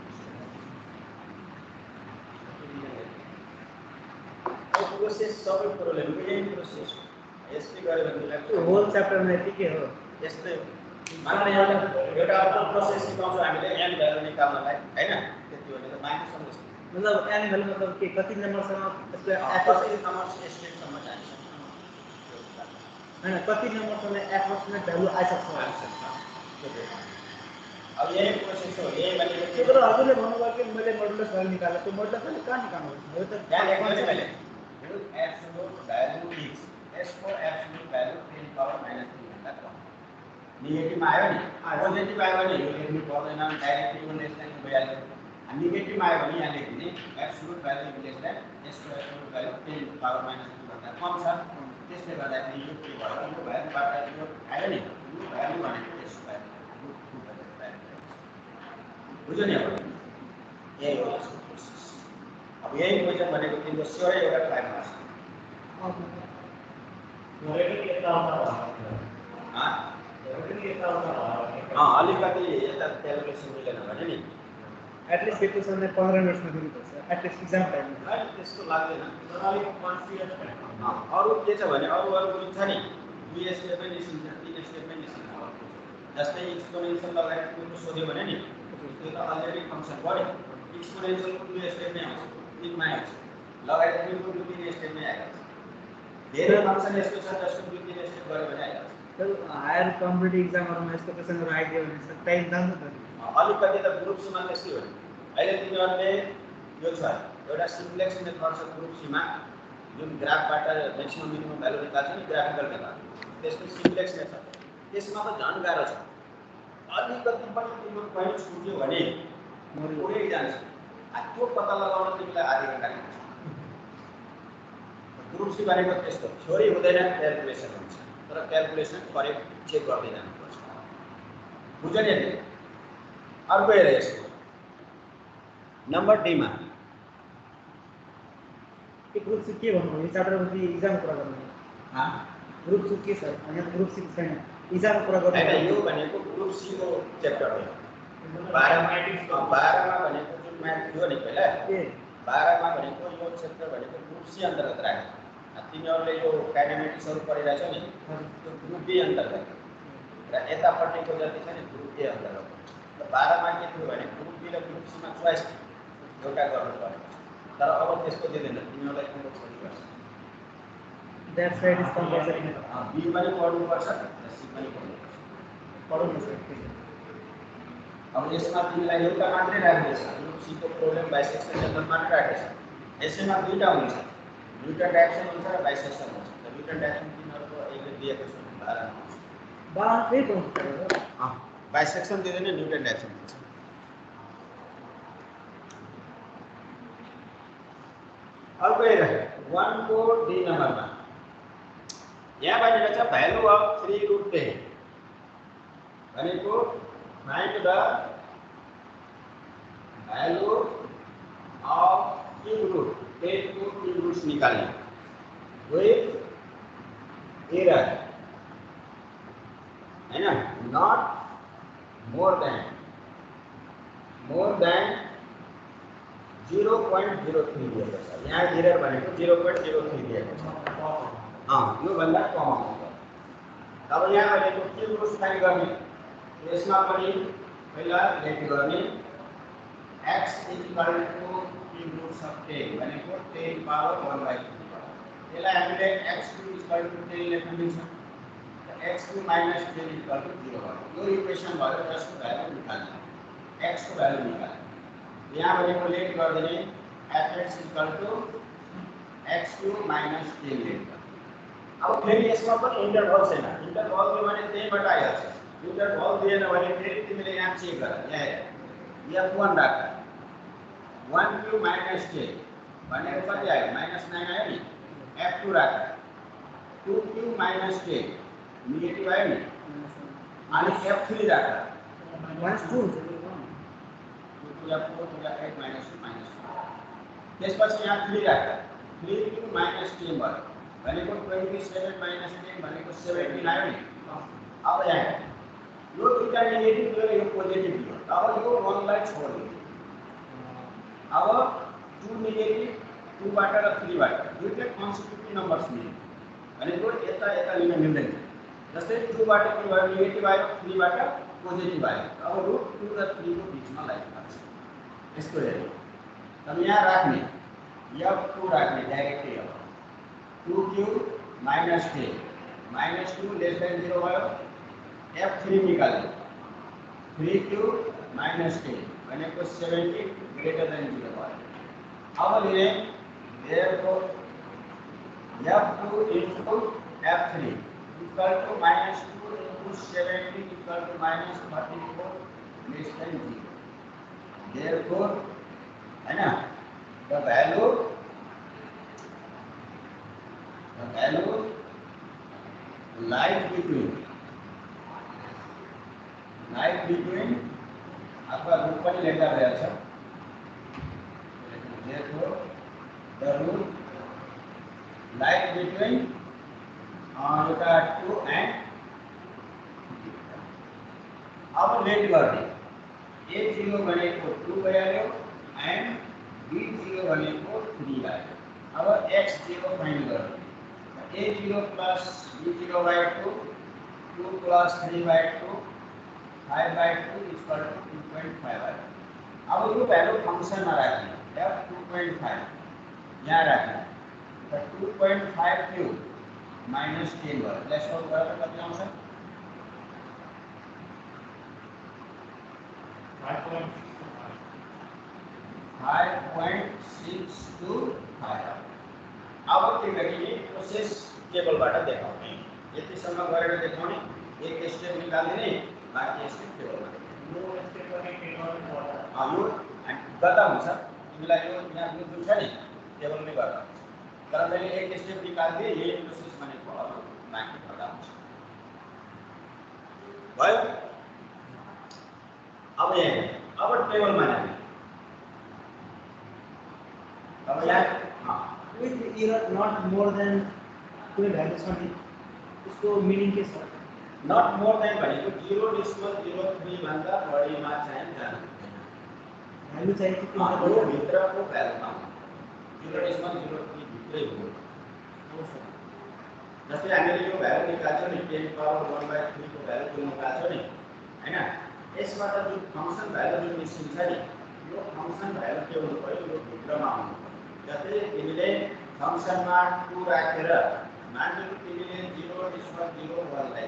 प्रोसेस सबै कुरोले मेन प्रोसेस यस्तै गऱ्यो भने त्यो होल च्याप्टरमा यति के हो यस्तै मात्र एउटा अर्को प्रोसेस सिकाउँछ हामीले एन भ्यालु निकाल्नलाई हैन त्यति भनेर बाँकी सबै मतलब एन भ्यालु मतलब के कति नम्बरसम्म यसको एप्रोक्सिमेट नम्बर एस्टिमेटसम्म जान्छ हैन कति नम्बरसम्म एप्रोक्सिमेट भ्यालु आइसक्छ अब यही प्रोसेस हो यही भनेको त्यो तर हजुरले भन्नुभयो कि मैले मोडुलस भ्यालु निकाले त्यो मोडुलस भ्यालु कहाँ निकाल्नु हो त यहाँ लेख्नु नि मैले absolute value is as for absolute value 10 power -3 भन्दा कम नेगेटिभ आयो नि पोजिटिभ आयो भने यो लेख्नु पर्दैन डाइरेक्टली यो लेस देन भइहाल्यो नेगेटिभ आयो भने यहाँ लेख्दिने absolute value less than s for absolute value 10 power -3 भन्दा कम छ त्यसले गर्दाखेरि यो के भयो यो भ्यालुबाट यो आयो नि यो भ्यालु भनेको एस भ्यालु बुझ्यो नि अब यही हो यसको प्रोसेस अब यही क्वेसन भनेको तिम्रो स्योरै एउटा 5 मार्क्स अलिकति यता क्यालकुलेसन मिलेन भने नि एटलिस्ट पेपरसम्म 15 मिनेट्समा दिनुपर्छ एटलिस्ट एक्जाम टाइममा होइन त्यस्तो लाग्दैन तर अलिक कन्फिडेन्स अरू के छ भने अरू ग्रुप छ नि 2 स्टेपमै निस्किन्छ 3 स्टेपमै निस्किन्छ जस्तै एक्सपोनेन्शियल लगाएर कुरो सोध्यो भने नि त्यो त अलरेडी फंक्सन गर्यो एक्सपोनेन्शियलको 2 स्टेपमै आउँछ 3 मा आउँछ लगाएर कुरो 3 स्टेपमै आइहाल्छ धेरै फंक्सन यस्तो छ जसको 2-3 स्टेप गर्यो भने आइहाल्छ तर हायर कम्पिटिटिभ एक्जामहरुमा यस्तो क्वेशनहरु आइदियो भने टाइम जान्छ त अलिकति त ग्रुप सीमा त्यस्तै हो अहिले तिनीहरूले यो छ एउटा सिम्प्लेक्स मेथड छ ग्रुप सीमा जुन ग्राफबाट म्याक्सिमम मिनिमम भ्यालु निकाल्छ नि ग्राफिकल मेथड त्यसको सिम्प्लेक्स मेथड त्यसमा त झन् गाह्रो छ अलिकति पनि तिम्रो पोइन्ट छुट्यो भने पुरै जान्छ त्यो पत्ता लगाउन तिमीलाई आधा घण्टा लाग्छ ग्रुप सी भनेको त्यस्तो थ्योरी हुँदैन क्याल्कुलेसन हुन्छ तर क्याल्कुलेसन करेक्ट चेक गर्दै जानुपर्छ बुझ्यो नि अर्को हेर यसको नम्बर डी मा के ग्रुप सी के भन्नु यो च्याप्टरपछि एक्जाम कुरा गर्नु ग्रुप सी के छ अनि ग्रुप सी छैन एक्जाम कुरा गर्नु हैन यो भनेको ग्रुप सी को च्याप्टर हो 12 मा भनेको जुन म्याथ थियो नि पहिला के 12 मा भनेको यो च्याप्टर भनेको ग्रुप सी अन्तर्गत राख्छ तिमीहरूले यो काइनेमेटिक्सहरु पढिरहेछौ नि त्यो ग्रुप बी अन्तर्गत र यतापट्टिको जति छ नि ग्रुप ए अन्तर्गत 12 मा के थियो भने ग्रुप बी र ग्रुप सी मा चोइस एउटा गर्नु पर्यो तर अब त्यसको दिँदैन तिमीहरूलाई कम्पलसरी गर्छ that's right is compulsory B पनि पढ्नु पर्छ र सी पनि पढ्नु पर्छ अब यसमा तिमीलाई एउटा मात्रै राख्दैछ ग्रुप सी को प्रब्लम बाइसेक्सन जनरल मात्र राखेछ यसैमा दुईटा हुन्छ न्युटन डायरेक्सन हुन्छ र बाइसेक्सन हुन्छ र न्युटन डायरेक्सन तिमीहरुको अहिले दिएको छ 12 फेरि पढ्नु बाइसेक्सन दिँदैन न्युटन डायरेक्सन हुन्छ अर्को हेर 1 को डी नम्बरमा यहाँ भनेको छ भ्यालु अफ 3√10 भनेको find the value of cube root 10 को क्यूब रूट्स निकाल्ने विथ एरर हैन नट मोर देन 0.03 दिएको छ यहाँ एरर भनेको 0.03 दिएको छ यो भन्दा कम आउँछ अब यहाँ भनेको क्यूब रूट्स फाइन्ड गर्ने यसमा पनि पहिला लेट गर्ने x क्यूब रूट्स अफ 10 भनेको 10 पावर 1/2 यसलाई हामीले x क्यूब 10 लेख्न मिल्छ x क्यूब minus 10 0 यो इक्वेसन भयो जसको भ्यालु निकाल्ने x को भ्यालु निकाल्ने यहाँ भनेको लेट गर्दिने fx x cube minus 10 let अब फेरि यसमा पनि इन्टरभल छैन इन्टरभल दियो भने त्यहीबाट आइहाल्छ इन्टरभल दिएन भने फेरि तिमीले यहाँ चेक गर यहाँ f1 राख 1 क्यूब minus 10 भनेको कति आयो -9 आयो नि f2 राख 2 क्यूब minus 10 नेगेटिभ आयो नि अनि f3 राख -2 त्यसपछि यहाँ 3 राख 3 क्यूब minus 10 भयो भनेको 27 minus 10 भनेको 17 आयो नि अब यहाँ यो दुईटा नेगेटिभ दियो र यो पोजिटिभ दियो अब यो 1 लाई छोड्दियो अब 2 नेगेटिभ 2 बाट र 3 बाट दुईटै कन्सिक्युटिभ नम्बर्स मिल्यो भनेको यता यता लिन मिल्दैन जस्तै 2 बाट के भयो नेगेटिभ आयो 3 बाट पोजिटिभ आयो अब √2 र 3 को बीचमा लाइन पर्छ यसको हेर्नु अब यहाँ राख्ने F2 राख्ने डाइरेक्टली अब 2 क्यूब -10 -2 लेस देन 0 भयो F3 निकाल्नु 3 क्यूब -10 भनेको 70 ग्रेटर देन 0 भयो अब लिने therefore F2 into F3 equal to -2 into 70 equal to -34 less than 0 therefore है ना the value lies between अथवा रूट पनि लेख्दा भइहाल्छ therefore the root lies between एउटा 2 and अब लेट गर्ने a0 भनेको 2 भइहाल्यो and b0 भनेको 3 आयो अब x0 फाइन्ड गर्ने a0 plus b0 by 2 2 plus 3 by 2 5 by 2 is equal to 2.5 आयो अब यो भ्यालु फंक्सनमा राख्ने f 2.5 यहाँ राख्ने त 2.5 क्यूब -10 भयो लेस सल्भ गरेर कति आउँछ 5.625 अब के गरिने प्रोसेस टेबलबाट देखाउने यतिसम्म गरेर देखाउने एक स्टेप निकाल्दिने बाँकी स्टेप टेबलमा यो स्टेप पनि टेबलमा यो गर्दा हुन्छ तिमीलाई यो यहाँ यो जुन छ नि टेबलमै गर्दा हुन्छ तर मैले एक स्टेप निकाल्दिए यही प्रोसेस भनेको अब बाँकी गर्दा हुन्छ भयो अब यहाँ अब टेबलमा जाने अब यहाँ with error not more than 2 values on it उसको मीनिंग के साथ not more than भनेको 0.03 भन्दा बढीमा चाहिँ जानु भ्यालु चाहिँ यो भित्रको भ्यालुमा 0.03 भित्रै हो जस्तै हामीले यो भ्यालु निकाल्छौँ नि 10 पावर 1/3 को भ्यालु जुन निकाल्छौँ नि हैन यसबाट जुन फंक्सन भ्यालु जुन निस्किन्छ नि यो फंक्सन भ्यालु के हुनु पर्यो यो भित्रमा आउनु पर्यो जस्तै तिमीले फंक्सनमा 2 राखेर मानिलिनु तिमीले 0.01 लाई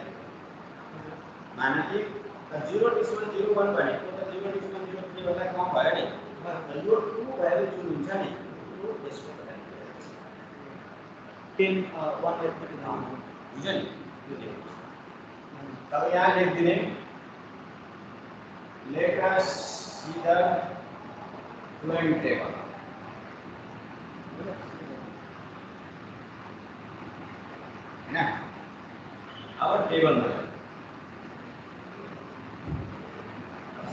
माने कि 0.01 भनेको त 0.03 भन्दा कम भयो नि यो 2 भ्यालु जुन हुन्छ नि यो यसको भ्यालु 10 1/3 हुन्छ नि यो देखो तब यहाँ लेखिदिने let us see the flowing table हैन अब टेबलमा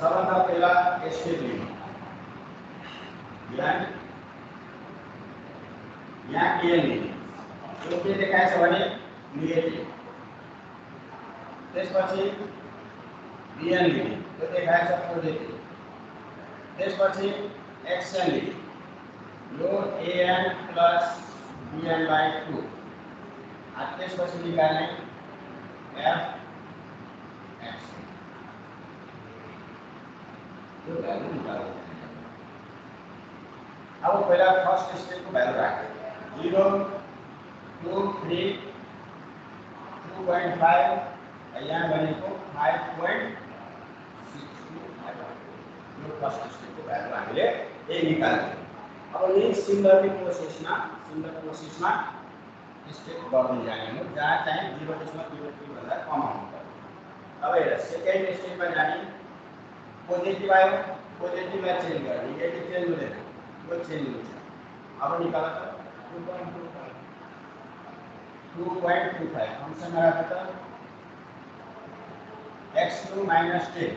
सबभन्दा पहिला स्टेप लिनु यहाँ के लिने यो के देखाएछ भने नेगेटिभ त्यसपछि बिएन लिने यो देखाएछ पोजिटिभ त्यसपछि एक्सएन लिने यो एएन प्लस बिएन बाई 2 त्यसपछि निकाल्ने एफ एक्स यो भ्यालु निकाल्नु अब पहिला फर्स्ट स्टेपको भ्यालु राख्नु 0 2 3 2.5 यहाँ भनेको 5.625 यो फर्स्ट स्टेपको भ्यालु हामीले यही निकाल्यौँ अब यही सिमिलर प्रोसेसमा स्टेप गर्दै जाने हो जहाँ चाहिँ 0.03 भन्दा कम आउनु पर्यो अब हेर सेकेन्ड स्टेपमा जाने पोजिटिभ आयो पोजिटिभलाई चेन्ज गर्ने नेगेटिभ चेन्ज हुँदैन यो चेन्ज हुन्छ अब निकाल त 2.25 फंक्सन राख त x2 - 10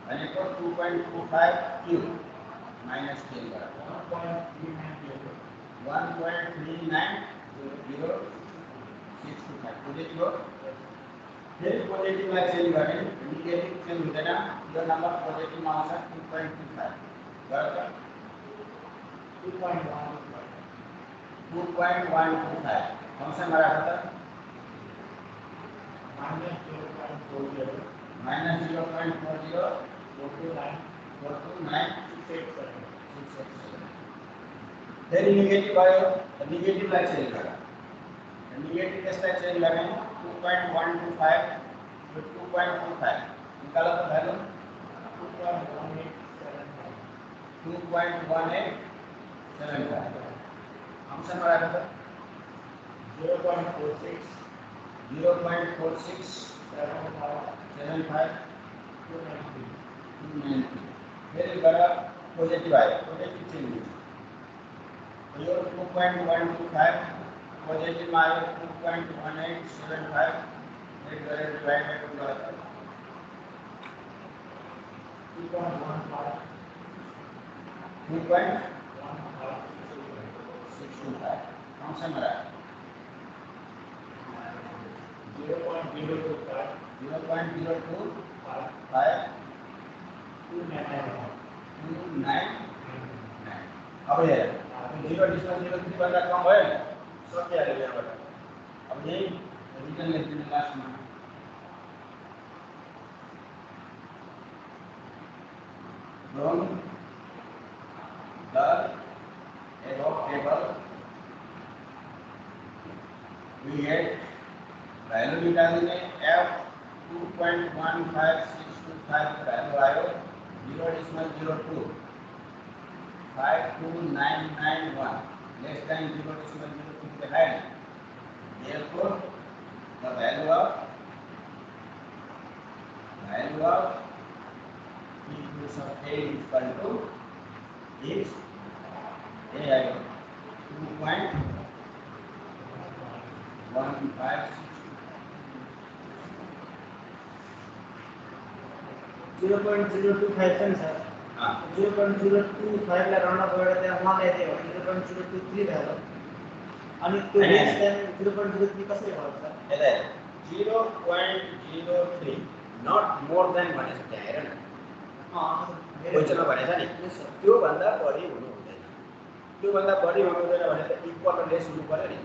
भनेको 2.25 क्यूब -10 गरेर 1.39065 पोजिटिभ हो फेरि पोजिटिभलाई चेन्ज गर्ने नेगेटिभ चेन्ज हुँदैन यो नम्बर पोजिटिभमा आउँछ 2.25 गरेर 2.1 2.125 फंक्शन बराबर था minus 0.40 -0.40 429 then negative आयो तो negative लाई चेंज करा negative कैसे चेंज करें 2.125 to 2.25 निकाला तो वैल्यू 2.1875 फंक्शन बराबर था 0.46 0.46 75 75 290 फिर बड़ा पॉजिटिव आया पॉजिटिव चेंज तो ये 2.125 पॉजिटिव आया 2.1875 एक बड़े डिवाइड में पूरा 2.15 2.625 फंक्शन बराबर 0.025 0.025 299 अब ये 0.03 बंदा कम है सब क्या है ये बता अब ये रिटर्न लेते हैं लास्ट में from the above table we get value निकालने f 2.15625 वैल्यू आयो 0.02 52991 less than 0.02 के है therefore the value of equals of a is equal to is a आयो 2.156 0.025 छन् सर हाँ 0.025 लाई राउन्ड अप गरेर त्यहाँ मलाई दियो 0.023 भयो अनि त्यो हैन, लेस हैन। देन 0.03 कसरी भयो सर हेर 0.03 not more than भनेछ त्यहाँ हेर न क्वेशनमा भनेछ नि यस सर त्यो भन्दा बढी हुनु हुँदैन त्यो भन्दा बढी हुनु हुँदैन भने त इक्वल र लेस हुनु पर्यो नि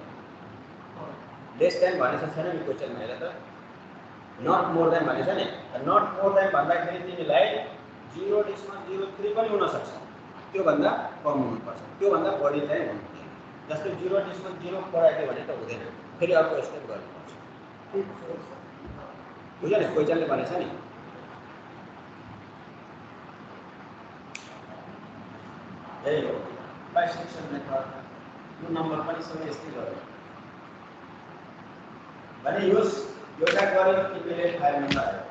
लेस देन भनेछ छैन नि क्वेशनमा हेर त नट मोर देन भनेछ नि नट मोर देन भन्दाखेरि तिमीलाई 0.03 पनि हुन सक्छ त्यो भन्दा कम हुनुपर्छ त्यो भन्दा बढी चाहिँ हुनु हुँदैन जस्तै 0.04 आयो भने त हुँदैन फेरि अर्को स्टेप गर्नुपर्छ बुझ्यो नि क्वेशनले भनेछ नि यही हो बाइसेक्सन मेथड यो नम्बर पनि सबै यस्तै गर्यो भने योस एउटा गर्यो तिमीले 5 नम्बर आयो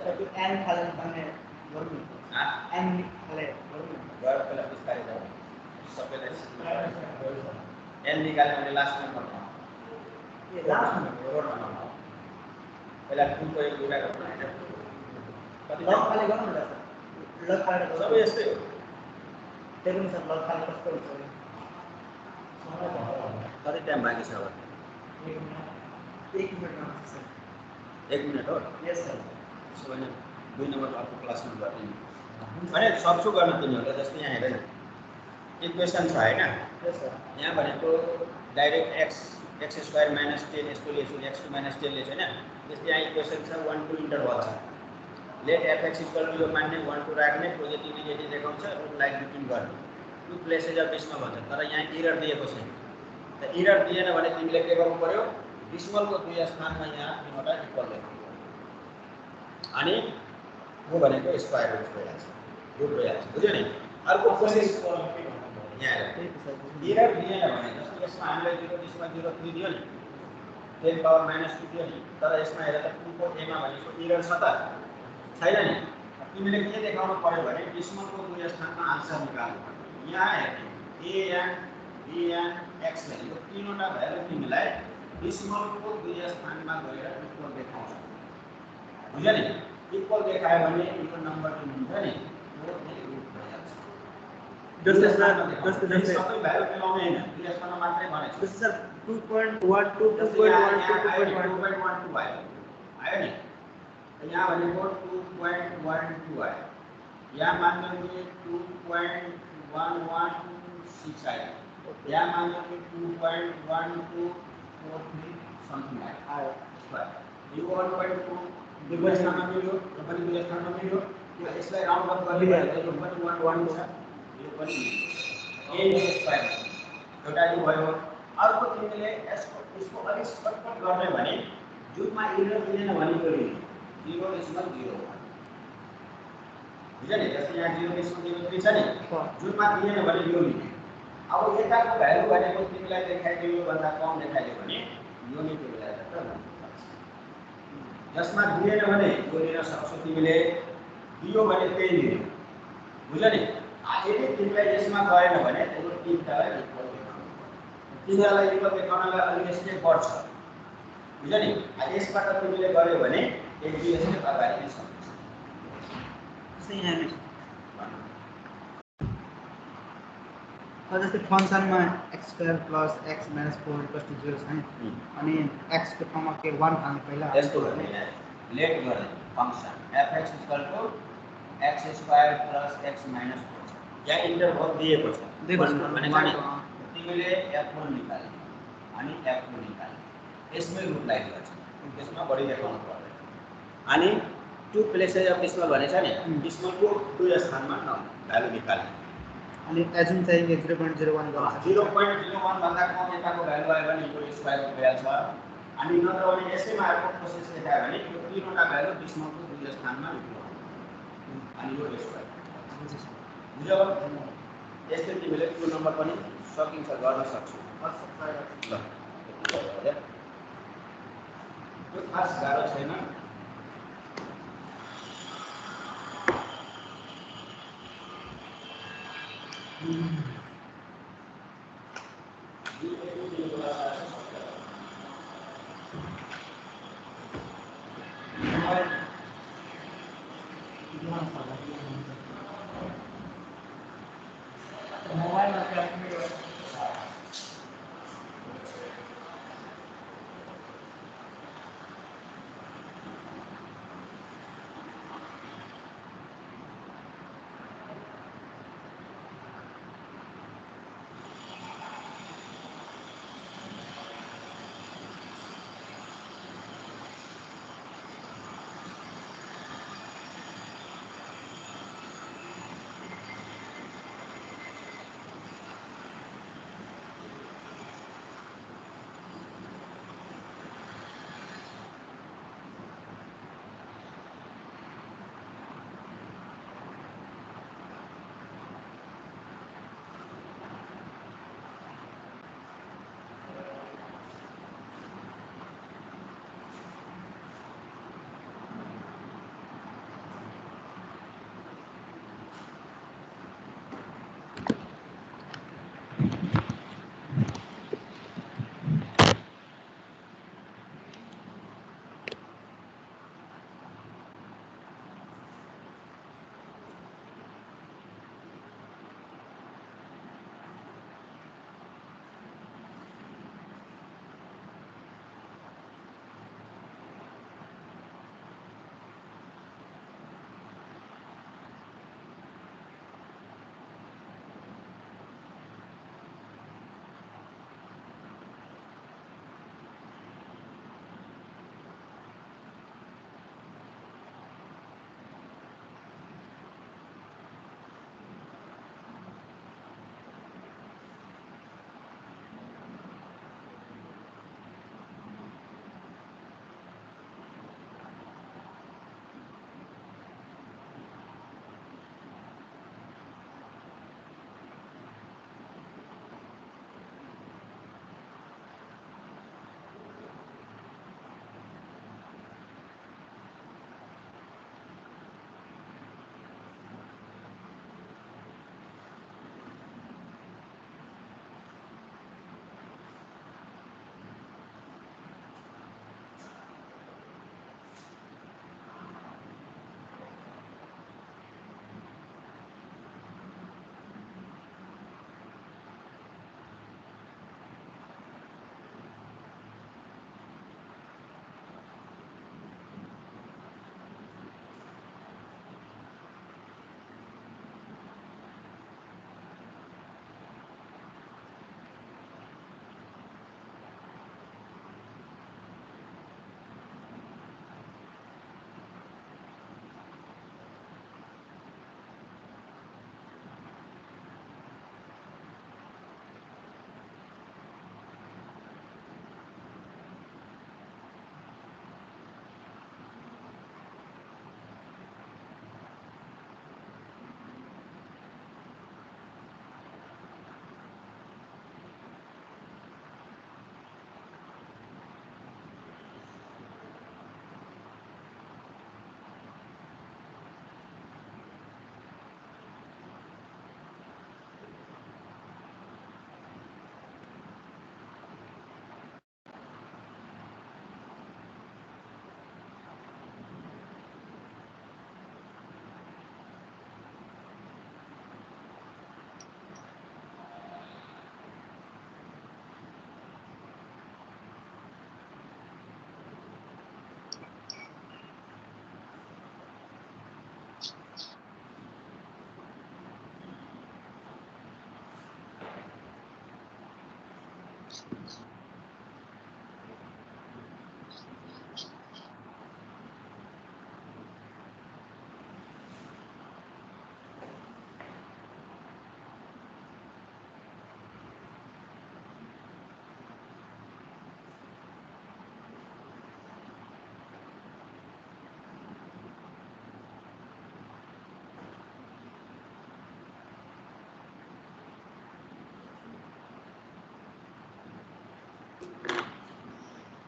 सर त्यो एन खाले भन्ने गर्नु एन खाले गर्नु गएर पहिला बिस्तारै जाऊ सबैलाई एन निकाल्यो भने लास्ट नम्बरमा ए लास्ट रोड नम्बर पहिला 2 को एक कुरा गर्नु हैन कति लग खाले गर्नु होला सर लग खाले सबै यस्तै हो त्यही पनि सर लग खाले कस्तो हुन्छ कति टाइम बाँकी छ अब 1 मिनेट मात्र सर 1 मिनेट हो यस सर त्यसो भने 2 नम्बर अर्को क्लासमा गर्ने भने सक्छु गर्न तिमीहरूले जस्तै यहाँ हेर न इक्वेसन छ हैन यस सर यहाँ भनेको डाइरेक्ट x स्क्वायर माइनस 10 यसको लेख्छु x2 माइनस 10 लेख्छु हैन त्यसले यहाँ इक्वेसन छ 1 2 इन्टरभल छ लेट fx इक्वल टु यो मान्ने 1 2 राख्ने पोजिटिभ नेगेटिभ देखाउँछ रुट लाइन बिट्विन गर्ने टु प्लेसेस अफ डेसिमल भन्छ तर यहाँ एरर दिएको छैन त एरर दिएन भने तिमीले के गर्नु पर्यो डेसिमलको दुई स्थानमा यहाँ तिमीवटा इक्वल लेख्नु अनि वो भनेको स्क्वायर रुट भइहाल्छ रुट भइहाल्छ बुझ्यो नि अर्को प्रोसेस यहाँ हेर एरर दिएन भने जस्तो यसमा हामीले 0.03 दियो नि 10 पावर -2 दियो नि तर यसमा हेर त 2 को a मा भनेको एरर छ त छैन नि तिमीले के देखाउनु पर्यो भने डेसिमलको दुई स्थानमा आन्सर निकाल्नु पर्यो यहाँ हेर्ने an bn x भनेको तीनवटा भ्यालु तिमीलाई डेसिमलको दुई स्थानमा गएर इक्वल देखाउँछ बुझ्यो नि इक्वल देखायो भने यो नम्बर जुन हुन्छ नि त्यो नै रुट भइहाल्छ जस्तै सर जस्तै सबै भ्यालु मिलाउने हैन दुई स्थानमा मात्रै भनेको जस्तै सर 2.12 2.12 भयो आयो नि यहाँ भनेको 2.12 आयो यहाँ मान्नु 2.116 आयो यहाँ मान लो कि 2.1243 समथिङ आयो स्क्वायर यो 1.2 दुवै स्थानमा मिल्यो र पनि दुवै स्थानमा मिल्यो यो यसलाई राउन्ड अफ गर्ने भने त यो पनि 1 छ यो पनि a स्क्वायर एउटा यो भयो अर्को तिमीले यसको अलिक सर्टकट गर्ने भने जुनमा इरर मिलेन भने यो 0.01 बुझ्यो नि जस्तै यहाँ 0.03 छ नि जुनमा दिएन भने यो मिल्यो अब यताको भ्यालु भनेको तिमीलाई देखाइदियो यो भन्दा कम देखाइदियो भने यो नै तिमीलाई त जसमा दिएन भने यो लिन सक्छौ तिमीले दियो भने त्यही लिनु बुझ्यो नि यदि तिमीलाई यसमा गएन भने त्यो तीनटालाई इक्वल देखाउनु तीनटालाई इक्वल देखाउनलाई अलि स्टेप बढ्छ बुझ्यो नि यसबाट तिमीले गर्यो भने एक दुई स्टेप अगाडि नै सक्छ जस्तै यहाँ जस्तै फंक्सनमा x² + x - 4 = 0 छ नि अनि x को ठाउँमा के 1 हाल्नु पहिला यस्तो गर्ने लेट गर्ने फंक्सन fx = x² + x - 4 यहाँ इन्टरभल दिएको छ तिमीले f1 निकाल्ने अनि f2 निकाल्ने यसमै रुटलाई गर्छ त्यसमा बढी देखाउनु पर्दैन अनि टु प्लेसेस अफ डेसिमल भनेछ नि डेसिमलको दुई स्थानमा भ्यालु निकाल्ने अनि एजुम चाहिँ 0.01 गर्छ 0.01 भन्दा कम यताको भ्यालु आयो भने यो स्क्वायर भइहाल्छ अनि नत्र भने यसैमा अर्को प्रोसेस देखायो भने यो तीनवटा भ्यालु डेसिमलको दुई स्थानमा निकाल्नु अनि यो स्क्वायर बुझ्यौ यस्तै तिमीले त्यो नम्बर पनि सकिन्छ गर्न सक्छौ ल त्यो खास गाह्रो छैन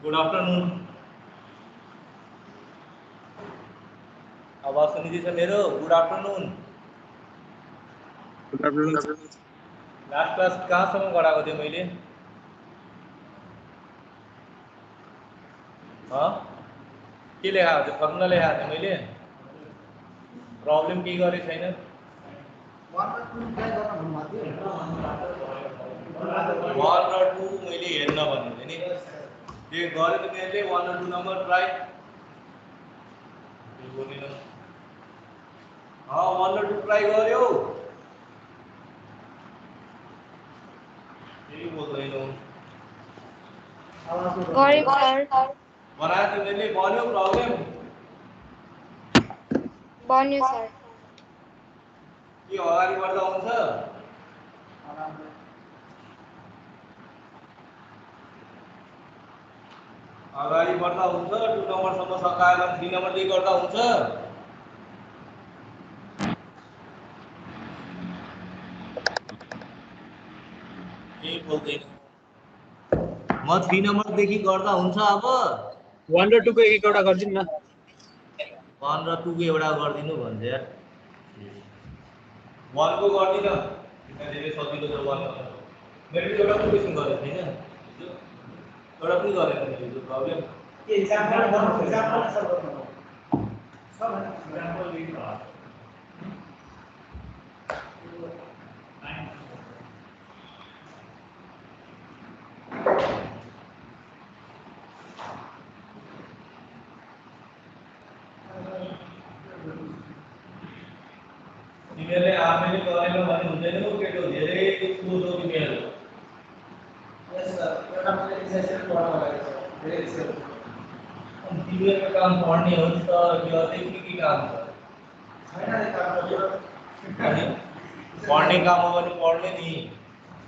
गुड आफ्टरनून। आवाज सुनिँदैछ मेरो? Good afternoon. लास्ट क्लास कहाँसम्म गराएको थिएँ मैले? के लेखाएको थिएँ? फर्मुला लेखाएको थिएँ मैले? प्रब्लम केही गरेँ छैन? 1 र 2 ट्राई गर्न भन्नुभएको थियो 1 र 2 मैले हेर्न भन्नु थियो नि। के गरे तिमीहरूले 1 र 2 नम्बर ट्राई? के बोलेन? 1 र 2 ट्राई गर्यो? केही बोल्दैनौ। गऱ्यौँ सर। बनायो तिमीहरूले? बन्यो प्रब्लम? बन्यो सर। के अगाडि बढ्दा हुन्छ? अगाडि बढ्दा हुन्छ? 2 नम्बरसम्म सकाएर 3 नम्बरदेखि गर्दा हुन्छ? केही बोल्दैन। म 3 नम्बरदेखि गर्दा हुन्छ अब? 1 र 2 को एक एउटा गर्दिनु न। 1 र 2 को एउटा गरिदिनु भन्छ यार। 1 को गर्दिन। धेरै सजिलो छ 1 गर्नु। मैले एउटा पनि क्वेसन गरेको थिएन। एउटा पनि गरेन मैले त्यो प्रब्लम। के एक्जाम्पल गर्नु एक्जाम्पल सल्भ गर्नु सब एक्जाम्पल लिनु हो तिमीहरूले आफैले गरेन भने हुँदैन हो केटो। धेरै सोच हो तिमीहरू। यस सर एउटा मात्रै एक्सरसाइज गर्न लागेको छ धेरै सेल अनि तिमीहरूको काम पढ्ने हो नि त। यो अझै के काम छ? छैन नि काम गर्यो अनि पढ्ने काम हो भने पढ्ने नि।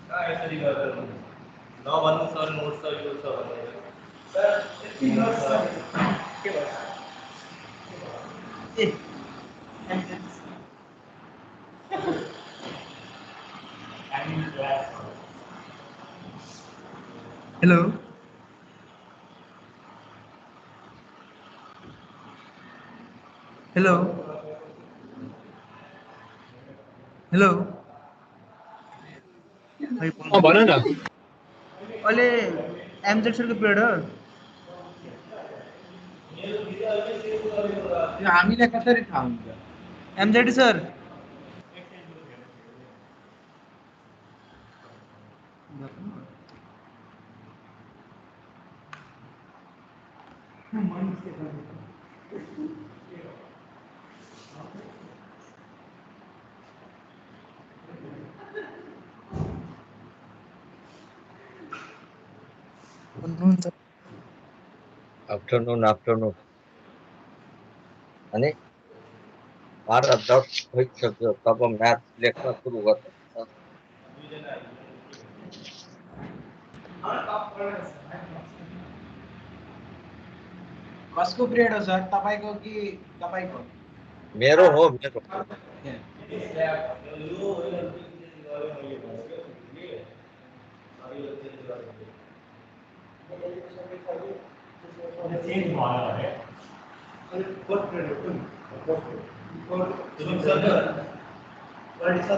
कहाँ यसरी गरेर नभन्नु सर नोट्स छ यो छ भनेर। सर यति नोट्स छ के भन्छ ए हेलो हेलो हेलो भन न। अहिले एमजेड सरको पिरियड हो हामीलाई कसरी थाहा हुन्छ? एमजेड सर आफ्टरनुन अनि 12:10 भइसक्यो। तब म्याथ लेख्न सुरु गर्नु। कसको पिरियड हो सर तपाईको कि तपाईको मेरो हो मेरो। चेन्ज भयो अरे अनि फोर्थ पिरियड हो फोर्थ पिरियड छ त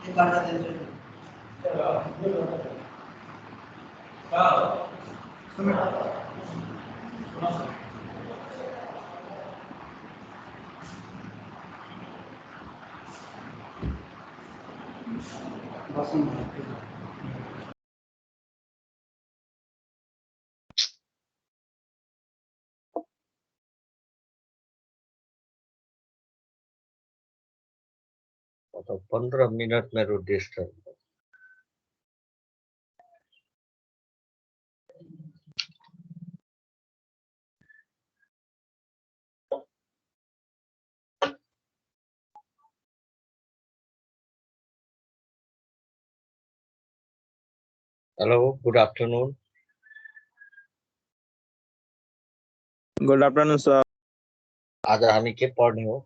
एक घन्टा दिन्छु अब 15 मिनट मेरो disturb Hello, good afternoon. Good afternoon sir. आज हामी के पढ्ने हो?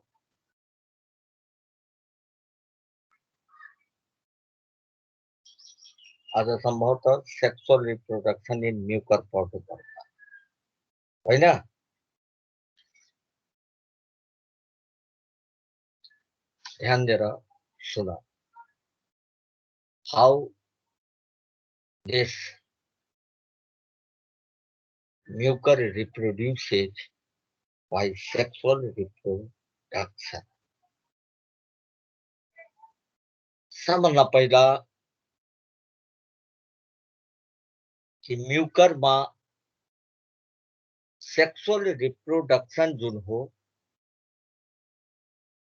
आज संभवतः सेक्सुअल रिप्रोडक्सन इन म्यूकर पढ्नु पर्छ हैन? ध्यान दिएर सुन. How this mucor reproduces by sexual reproduction. सबभन्दा पहिला कि म्यूकरमा सेक्सुअल रिप्रोडक्सन जुन हो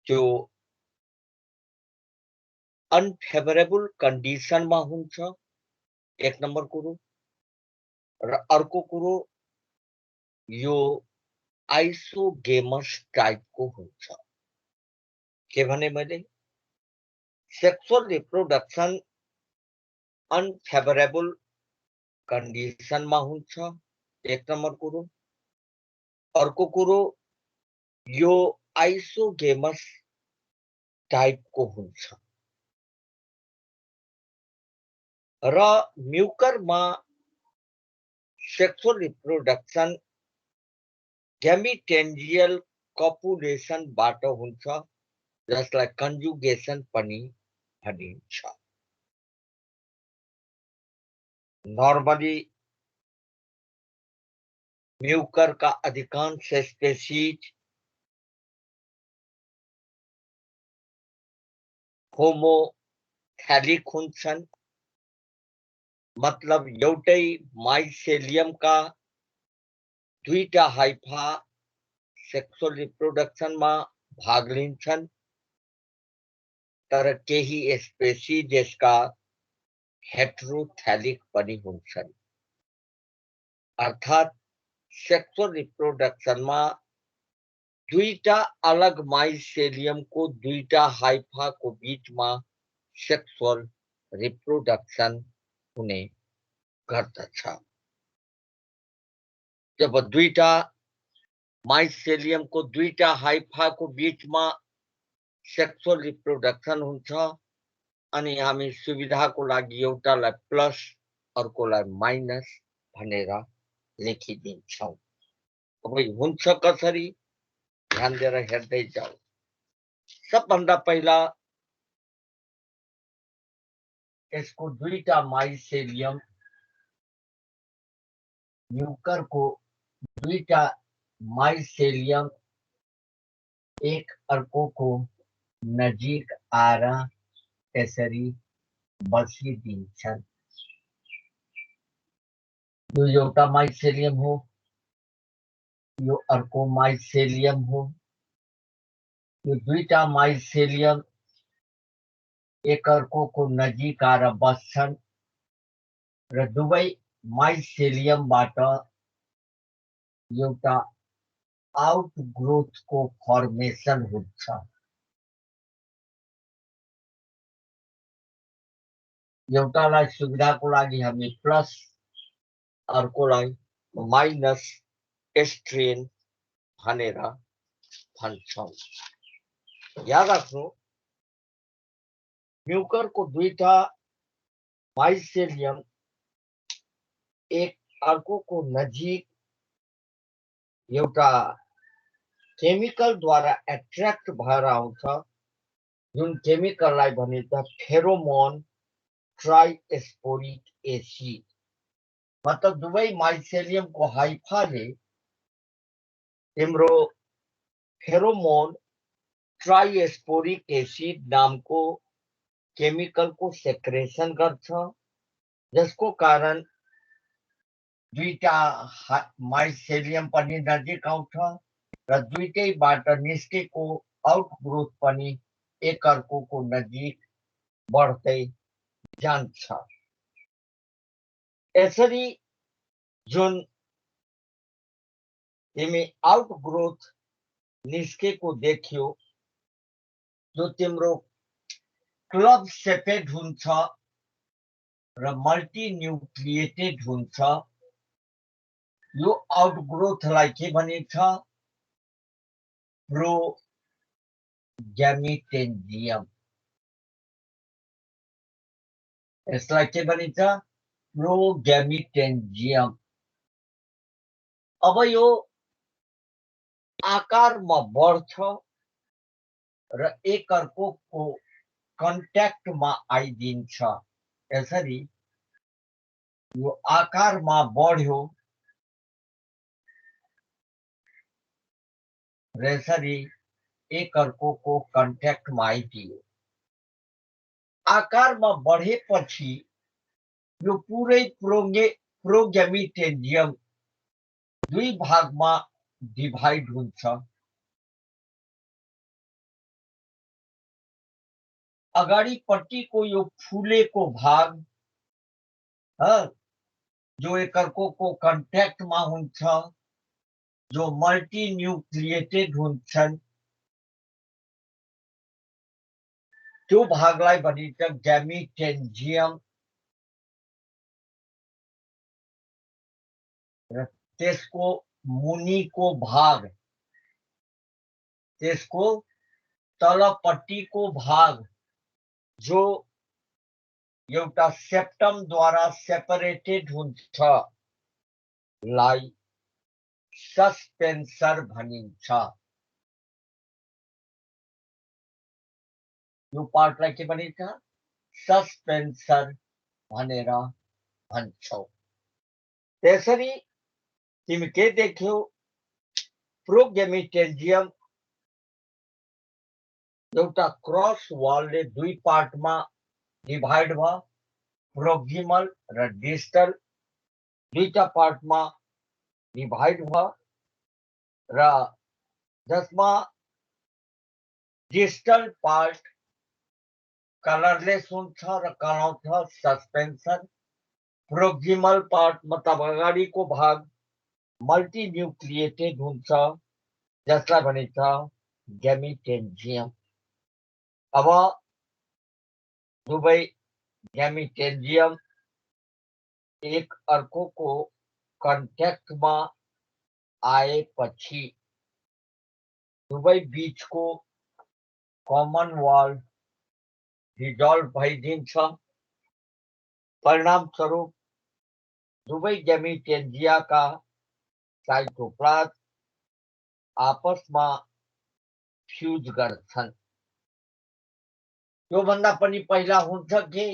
त्यो अनफेभरेबल कन्डिसनमा हुन्छ, एक नम्बर कुरो. र अर्को कुरो यो आइसोगेमस टाइपको हुन्छ. के भने मैले? सेक्सुअल रिप्रोडक्सन अनफेभरेबल कन्डिसनमा हुन्छ, एक नम्बर कुरो. अर्को कुरो यो आइसोगेमस टाइपको हुन्छ. र म्यूकरमा सेक्सुअल रिप्रोडक्सन गैमेटेन्जियल कपुलेसनबाट हुन्छ, जसलाई कन्जुगेसन पनि भनिन्छ. नर्मली म्यूकरका अधिकांश स्पेसिज होमोथैलिक हुन्छन्, मतलब एउटै माइसेलियमका दुईटा हाइफा सेक्सुअल रिप्रोडक्सनमा भाग लिन्छन्. तर केही स्पेसिज यसका हेटेरोथैलिक पनि हुन्छन्. अर्थात् सेक्सुअल रिप्रोडक्सनमा दुईटा अलग माइसेलियमको दुईटा हाइफाको बीचमा सेक्सुअल रिप्रोडक्सन हुने गर्दछ. जब दुईटा माइसेलियमको दुईटा हाइफाको बीचमा सेक्सुअल रिप्रोडक्सन हुन्छ अनि हामी सुविधाको लागि एउटालाई प्लस अर्कोलाई माइनस भनेर लेखिदिन्छौं. अब हुन्छ कसरी? ध्यान दिएर हेर्दै जाऊ. सबभन्दा पहिला यसको दुईटा माइसेलियम, म्यूकरको दुईटा माइसेलियम एक अर्कोको नजिक आएर यसरी बसिदिन्छन्. यो एउटा माइसेलियम हो, यो अर्को माइसेलियम हो. यो दुईटा माइसेलियम एक अर्कोको नजिक आएर बस्छन् र दुवै माइसेलियमबाट एउटा आउटग्रोथको फर्मेसन हुन्छ. एउटालाई सुविधाको लागि हामी प्लस अर्कोलाई माइनस स्ट्रेन भनेर भन्छौं. याद राख्नु, म्यूकरको दुईटा माइसेलियम एक अर्कोको नजिक एउटा केमिकल द्वारा एट्र्याक्ट भएर आउँछ, जुन केमिकललाई भनिन्छ फेरोमोन ट्राइस्पोरिक एसिड. मतलब दुवै माइसेलियमको हाइफाले तिम्रो फेरोमोन ट्राइस्पोरिक एसिड नामको केमिकलको सेक्रेसन गर्छ, जसको कारण दुईटा माइसेलियम पनि नजिक आउँछ र दुईटैबाट निस्केको आउटग्रोथ पनि एक अर्कोको नजिक बढ्दै जान्छ. यसरी जुन तिमी आउटग्रोथ निस्केको देख्यो, जो तिम्रो क्लब सेपेड हुन्छ, र मल्टिन्युक्लिएटेड हुन्छ यो आउटग्रोथलाई के भनिन्छ प्रोगैमेटेन्जियम यसलाई के भनिन्छ प्रोगैमेटेन्जियम अब यो आकारमा बढ्छ र एकअर्कोको कन्ट्याक्टमा आइदिन्छ यसरी यो आकारमा बढ्यो र यसरी एकअर्कोको कन्ट्याक्टमा आइदियो आकारमा बढेपछि यो पुरै प्रोगैमेटेन्जियम दुई भागमा डिभाइड हुन्छ अगाडिपट्टिको यो फुलेको भाग जो एकअर्कोको कन्ट्याक्टमा हुन्छ जो मल्टिन्युक्लिएटेड हुन्छन् त्यो भागलाई भनिन्छ गैमेटेन्जियम र त्यसको मुनिको भाग त्यसको तलपट्टिको भाग जो एउटा सेप्टम द्वारा सेपरेटेड हुन्छ लाई सस्पेन्सर भनिन्छ यो पार्टलाई के भनिन्छ सस्पेन्सर भनेर भन्छौ त्यसरी तिमी के देख्यौ प्रोगैमेटेन्जियम एउटा क्रस वालले दुई पार्टमा डिभाइड भयो प्रोक्सिमल र डिस्टल दुईटा पार्टमा डिभाइड भयो र जसमा डिस्टल पार्ट कलरलेस हुन्छ र कहलाउँछ सस्पेन्सन प्रोक्सिमल पार्ट मतलब अगाडिको भाग मल्टिन्युक्लिएटेड हुन्छ जसलाई भनिन्छ गैमेटेन्जियम अब दुवै गैमेटेन्जियम एक अर्कोको कन्ट्याक्टमा आएपछि दुवै बीचको कमन वाल डिजल्भ भइदिन्छ परिणामस्वरूप दुवै गैमेटेन्जियाका साइटोप्लाज्म आपसमा फ्यूज गर्छन् योभन्दा पनि पहिला हुन्छ कि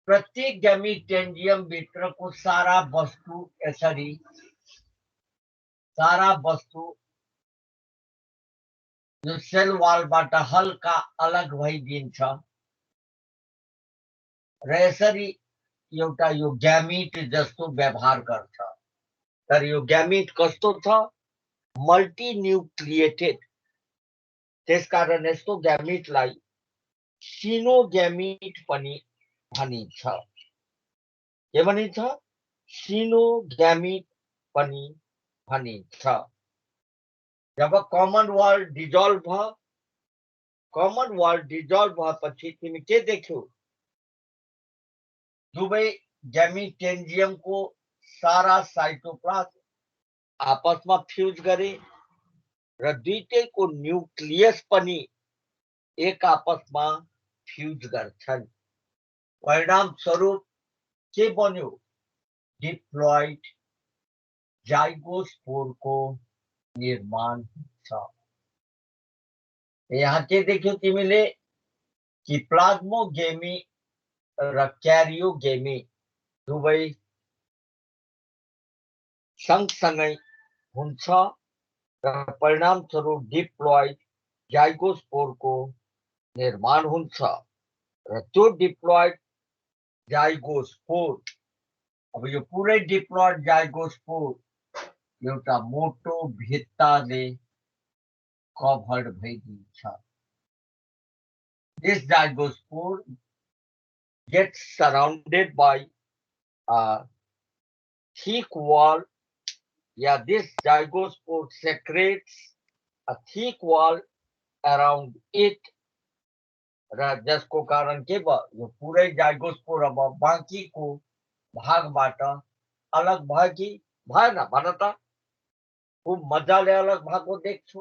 प्रत्येक गैमेटेन्जियम भित्रको सारा वस्तु यसरी सारा वस्तु यो सेल वालबाट हल्का अलग भइदिन्छ र यसरी एउटा यो ग्यामीट जस्तो व्यवहार गर्छ तर यो ग्यामीट कस्तो छ मल्टिन्युक्लिएटेड त्यसकारण यस्तो ग्यामीटलाई सिनोग्यामीट पनि भनिन्छ के भनिन्छ सिनोग्यामीट पनि भनिन्छ जब कमन वाल डिजल्भ भएपछि तिमी के देख्यौ दुवै गैमेटेन्जियमको सारा साइटोप्लाज्म आपसमा फ्यूज गरे र दुईटैको न्यूक्लियस पनि एक आपसमा फ्यूज गर्छन् परिणामस्वरूप के बन्यो डिप्लॉइड जाइगोस्पोरको निर्माण हुन्छ यहाँ के देख्यौ तिमीले कि प्लाज्मोगेमी र क्यारियोगेमी दुवै सँगसँगै हुन्छ र परिणामस्वरूप डिप्लॉइड जाइगोस्पोरको निर्माण हुन्छ र त्यो डिप्लॉइड जाइगोस्पोर अब यो पुरै डिप्लॉइड जाइगोस्पोर एउटा मोटो भित्ताले covered भइदिन्छ This zygospore gets surrounded by a thick wall. Yeah, this zygospore secretes a thick wall around it र जसको कारण के भयो यो पुरै जाइगोस्पोर अब बाँकीको भागबाट अलग भयो कि भएन भन त? खुब मजाले अलग भएको देख्छौ।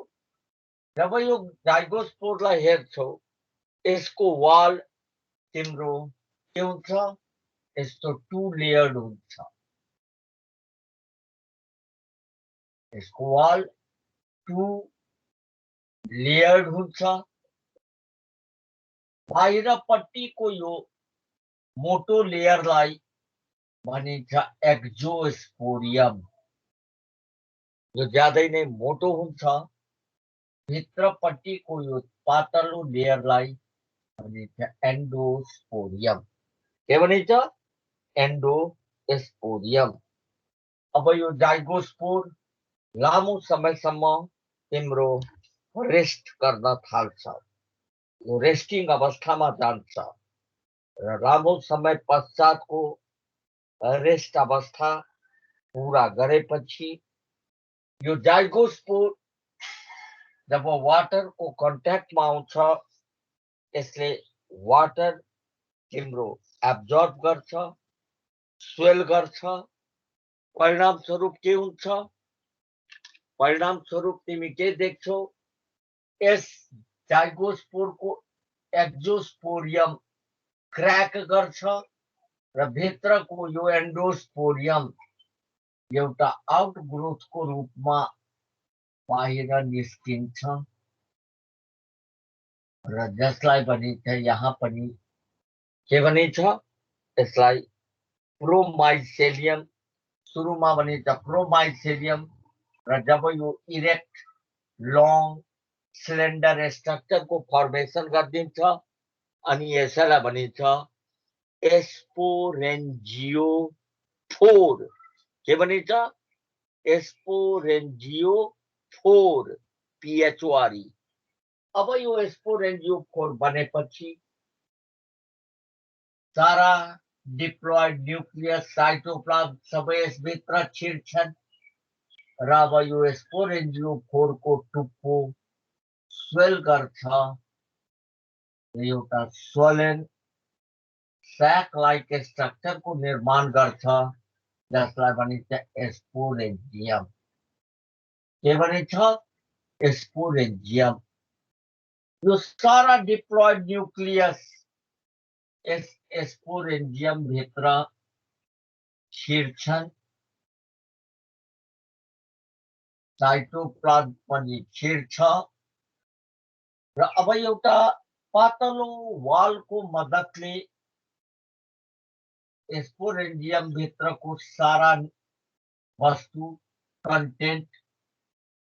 जब यो जाइगोस्पोरलाई हेर्छौ यसको वाल तिम्रो के हुन्छ? यस्तो 2 लेयर्ड हुन्छ। यसको वाल 2 लेयर्ड हुन्छ। बाहिरपट्टिको यो मोटो लेयरलाई भनिन्छ एक्जोस्पोरियम। यो ज्यादै नै मोटो हुन्छ। भित्रपट्टिको यो पातलो लेयरलाई भनिन्छ एन्डोस्पोरियम। के भनिन्छ? एन्डोस्पोरियम। अब यो जाइगोस्पोर लामो समयसम्म तिम्रो रेस्ट गर्न थाल्छ। यो रेस्टिङ अवस्थामा जान्छ र लामो समय पश्चातको रेस्ट अवस्था पूरा गरेपछि यो जाइगोस्पोर जब वाटरको कन्ट्याक्टमा आउँछ यसले वाटर तिम्रो एब्जर्ब गर्छ, स्वेल गर्छ। परिणामस्वरूप के हुन्छ? परिणामस्वरूप तिमी के देख्छौ? यस जाइगोस्पोरको एक्जोस्पोरियम क्रैक गर्छ र भित्रको यो एन्डोस्पोरियम एउटा आउटग्रोथको रूपमा बाहिर निस्किन्छ र जसलाई भनिन्छ यहाँ पनि के भनिन्छ? यसलाई प्रोमाइसेलियम। सुरुमा भनिन्छ प्रोमाइसेलियम र जब यो इरेक्ट लङ सिलिन्डर स्ट्रक्चरको फर्मेसन गरिदिन्छ अनि यसैलाई भनिन्छ एस्पोरेन्जियोफोर। के भनिन्छ? एस्पोरेन्जियोफोर, PHORE। अब यो एस्पोरेन्जियोफोर बनेपछि सारा डिप्लोइड न्यूक्लियस साइटोप्लाज्म सबै यसभित्र छिर्छन् र अब यो एस्पोरेन्जियोफोरको टुप्पो स्वेल गर्छ। एउटा स्वोलेन सैक लाइक स्ट्रक्चरको निर्माण गर्छ जसलाई भनिन्छ एस्पोरेन्जियम। के भनिन्छ? एस्पोरेन्जियम। यो सारा डिप्लोइड न्यूक्लियस यस एस्पोरेन्जियम भित्र छिर्छन्। साइटोप्लाज्म पनि छिर्छ र अब एउटा पातलो वालको मद्दतले एस्पोरेन्जियम भित्रको सारा वस्तु कन्टेन्ट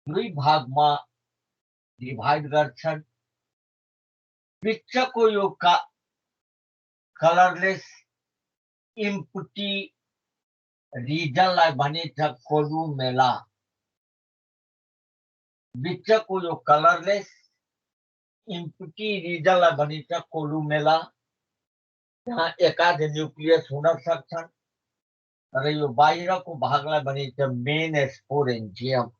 दुई भागमा डिभाइड गर्छन्। बिचको यो कलरलेस इम्प्टी रिजनलाई भनिन्छ कोलुमेला। बिचको यो कलरलेस इम्प्टी रिजनलाई भनिन्छ कोलुमेला। यहाँ एकाध न्यूक्लियस हुन सक्छन् तर यो बाहिरको भागलाई भनिन्छ मेन एस्पोरेन्जियम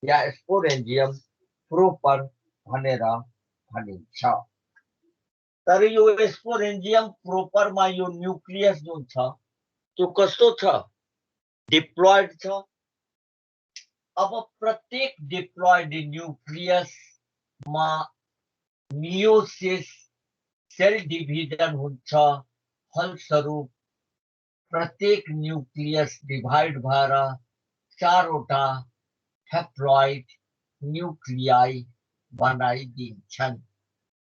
या एस्पोरेन्जियम प्रोपर भनेर भनिन्छ। तर यो एस्पोरेन्जियम प्रोपरमा यो न्यूक्लियस जुन छ त्यो कस्तो छ? डिप्लोइड छ। अब प्रत्येक डिप्लोइड न्यूक्लियसमा मियोसिस सेल डिभिजन हुन्छ। फलस्वरूप प्रत्येक न्यूक्लियस डिभाइड भएर चारवटा हेप्लोइड न्यूक्लियाई बनाइदिन्छन्।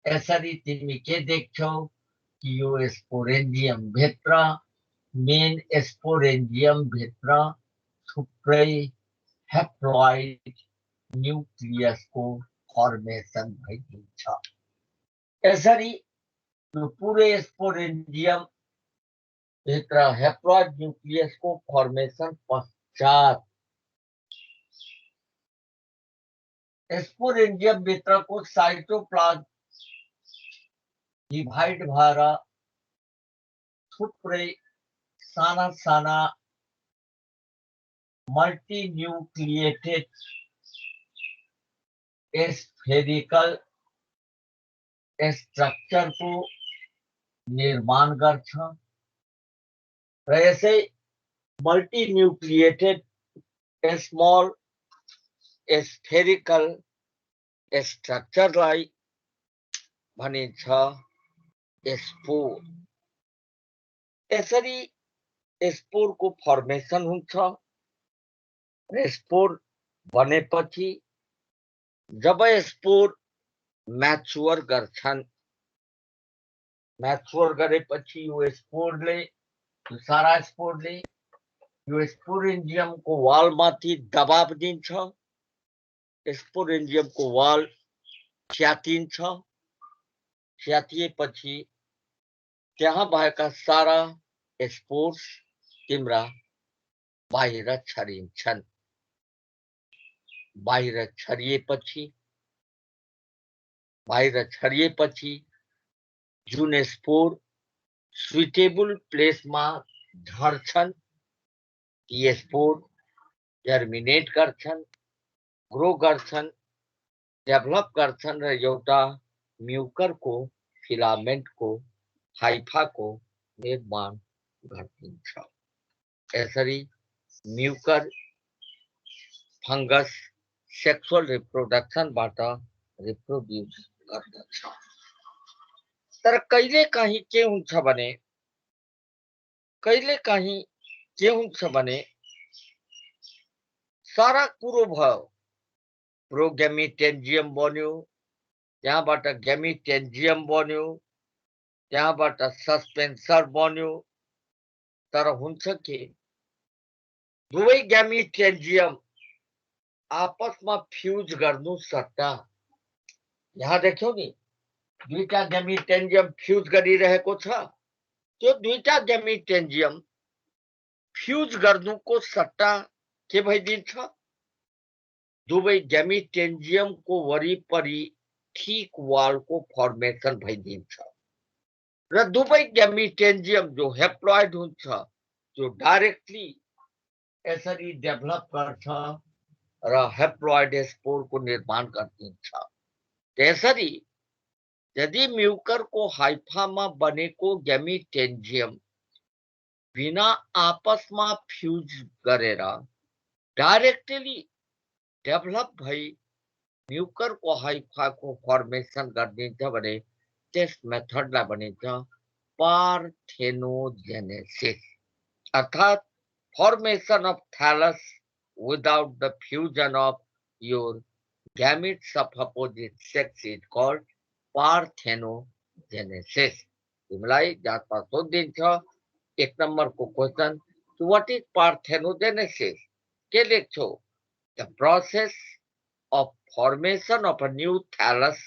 यसरी तिमी के देख्छौ कि यो एस्पोरेन्जियम भित्र मेन एस्पोरेन्जियम भित्र थुप्रै हेप्लोइड न्यूक्लियसको फर्मेसन भइदिन्छ। यसरी यो पुरै एस्पोरेन्जियम भित्र हेप्लोइड न्यूक्लियसको फर्मेसन पश्चात एस्पोरेन्जियम भित्रको साइटोप्लाज्म डिभाइड भएर थुप्रै साना साना मल्टीन्यूक्लिएटेड स्फेरिकल स्ट्रक्चर को निर्माण गर्छ र यसै मल्टिन्युक्लिएटेड स्मल स्फेरिकल स्ट्रक्चरलाई भनिन्छ स्पोर। यसरी स्पोरको फर्मेसन हुन्छ र स्पोर बनेपछि जब स्पोर म्याच्योर गर्छन्, म्याच्योर गरेपछि यो स्पोरले, यो सारा स्पोरले यो स्पोरेन्जियमको वालमाथि दबाव दिन्छ, स्पोरेन्जियमको वाल च्यातिन्छ, च्यातिएपछि त्यहाँ भएका सारा स्पोर्स तिम्रा बाहिर छरिन्छन्। बाहिर छरिएपछि जुन स्पोर सुइटेबल प्लेसमा झर्छन्, ती स्पोर जर्मिनेट गर्छन्, ग्रो गर्छन्, डेभलप गर्छन् र एउटा म्युकरको फिलामेन्टको हाइफाको निर्माण गरिदिन्छ। यसरी म्युकर फंगस सेक्सुअल रिप्रोडक्सनबाट रिप्रोड्युस गर्दछ। तर कहिलेकाहीँ के हुन्छ भने सारा कुरो भयो, प्रोगेमिटेन्जियम बन्यो, त्यहाँबाट गेमिटेन्जियम बन्यो, त्यहाँबाट सस्पेन्सर बन्यो, तर हुन्छ के दुवै गेमिटेन्जियम आपसमा फ्युज गर्नु सट्टा, यहाँ देख्यौ नि दुईटा गेमिटेन्जियम फ्युज गरिरहेको छ, त्यो दुईटा गेमिटेन्जियम फ्युज गर्नुको सट्टा के भइदिन्छ, दुवै गेमिटेन्जियमको वरिपरि ठीक वालको फर्मेसन भइदिन्छ र दुवै गेमिटेन्जियम जो हेप्लोइड हुन्छ जो डाइरेक्टली यसरी डेभलप गर्छ र हेप्लोइड स्पोरको निर्माण गरिदिन्छ। त्यसरी यदि म्युकरको हाइफामा बनेको गेमिटेन्जियम बिना आपसमा फ्युज गरेर डाइरेक्टली डेभलप भई म्युकरको हाइफाको फर्मेसन गरिदिन्छ भने त्यस मेथडलाई भनिन्छ पार्थेनोजेनेसिस, अर्थात formation of thallus without the fusion of your gametes of opposite sex is called parthenogenesis. तिमीलाई जातमा सोधिन्छ 1 नम्बरको क्वेशन, what is parthenogenesis? के लेख्छौ? The process of formation of a new thallus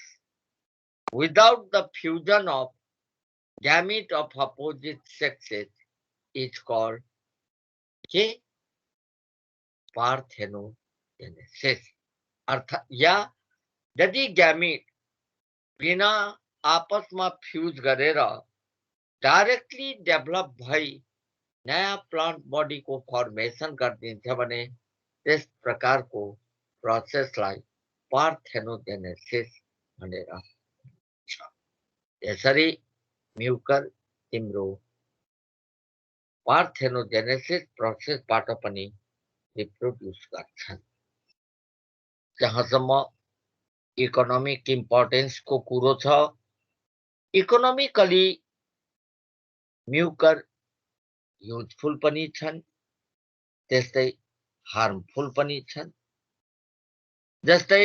without the fusion of gamete of opposite sexes is called parthenogenesis. अर्थात या यदि gamete बिना आपसमा fuse गरेर directly develop भई नयाँ प्लान्ट बडी को फर्मेसन गरिदिन्छ भने त्यस प्रकारको प्रोसेसलाई पार्थेनोजेनेसिस भनेर भनिन्छ। यसरी म्युकर तिम्रो पार्थेनोजेनेसिस प्रोसेसबाट पनि रिप्रोड्युस गर्छन्। जहाँसम्म इकोनोमिक इम्पोर्टेन्स को कुरो छ, इकोनोमिकली म्युकर युजफुल पनि छन्, त्यस्तै हार्मफुल पनि छन्। जस्तै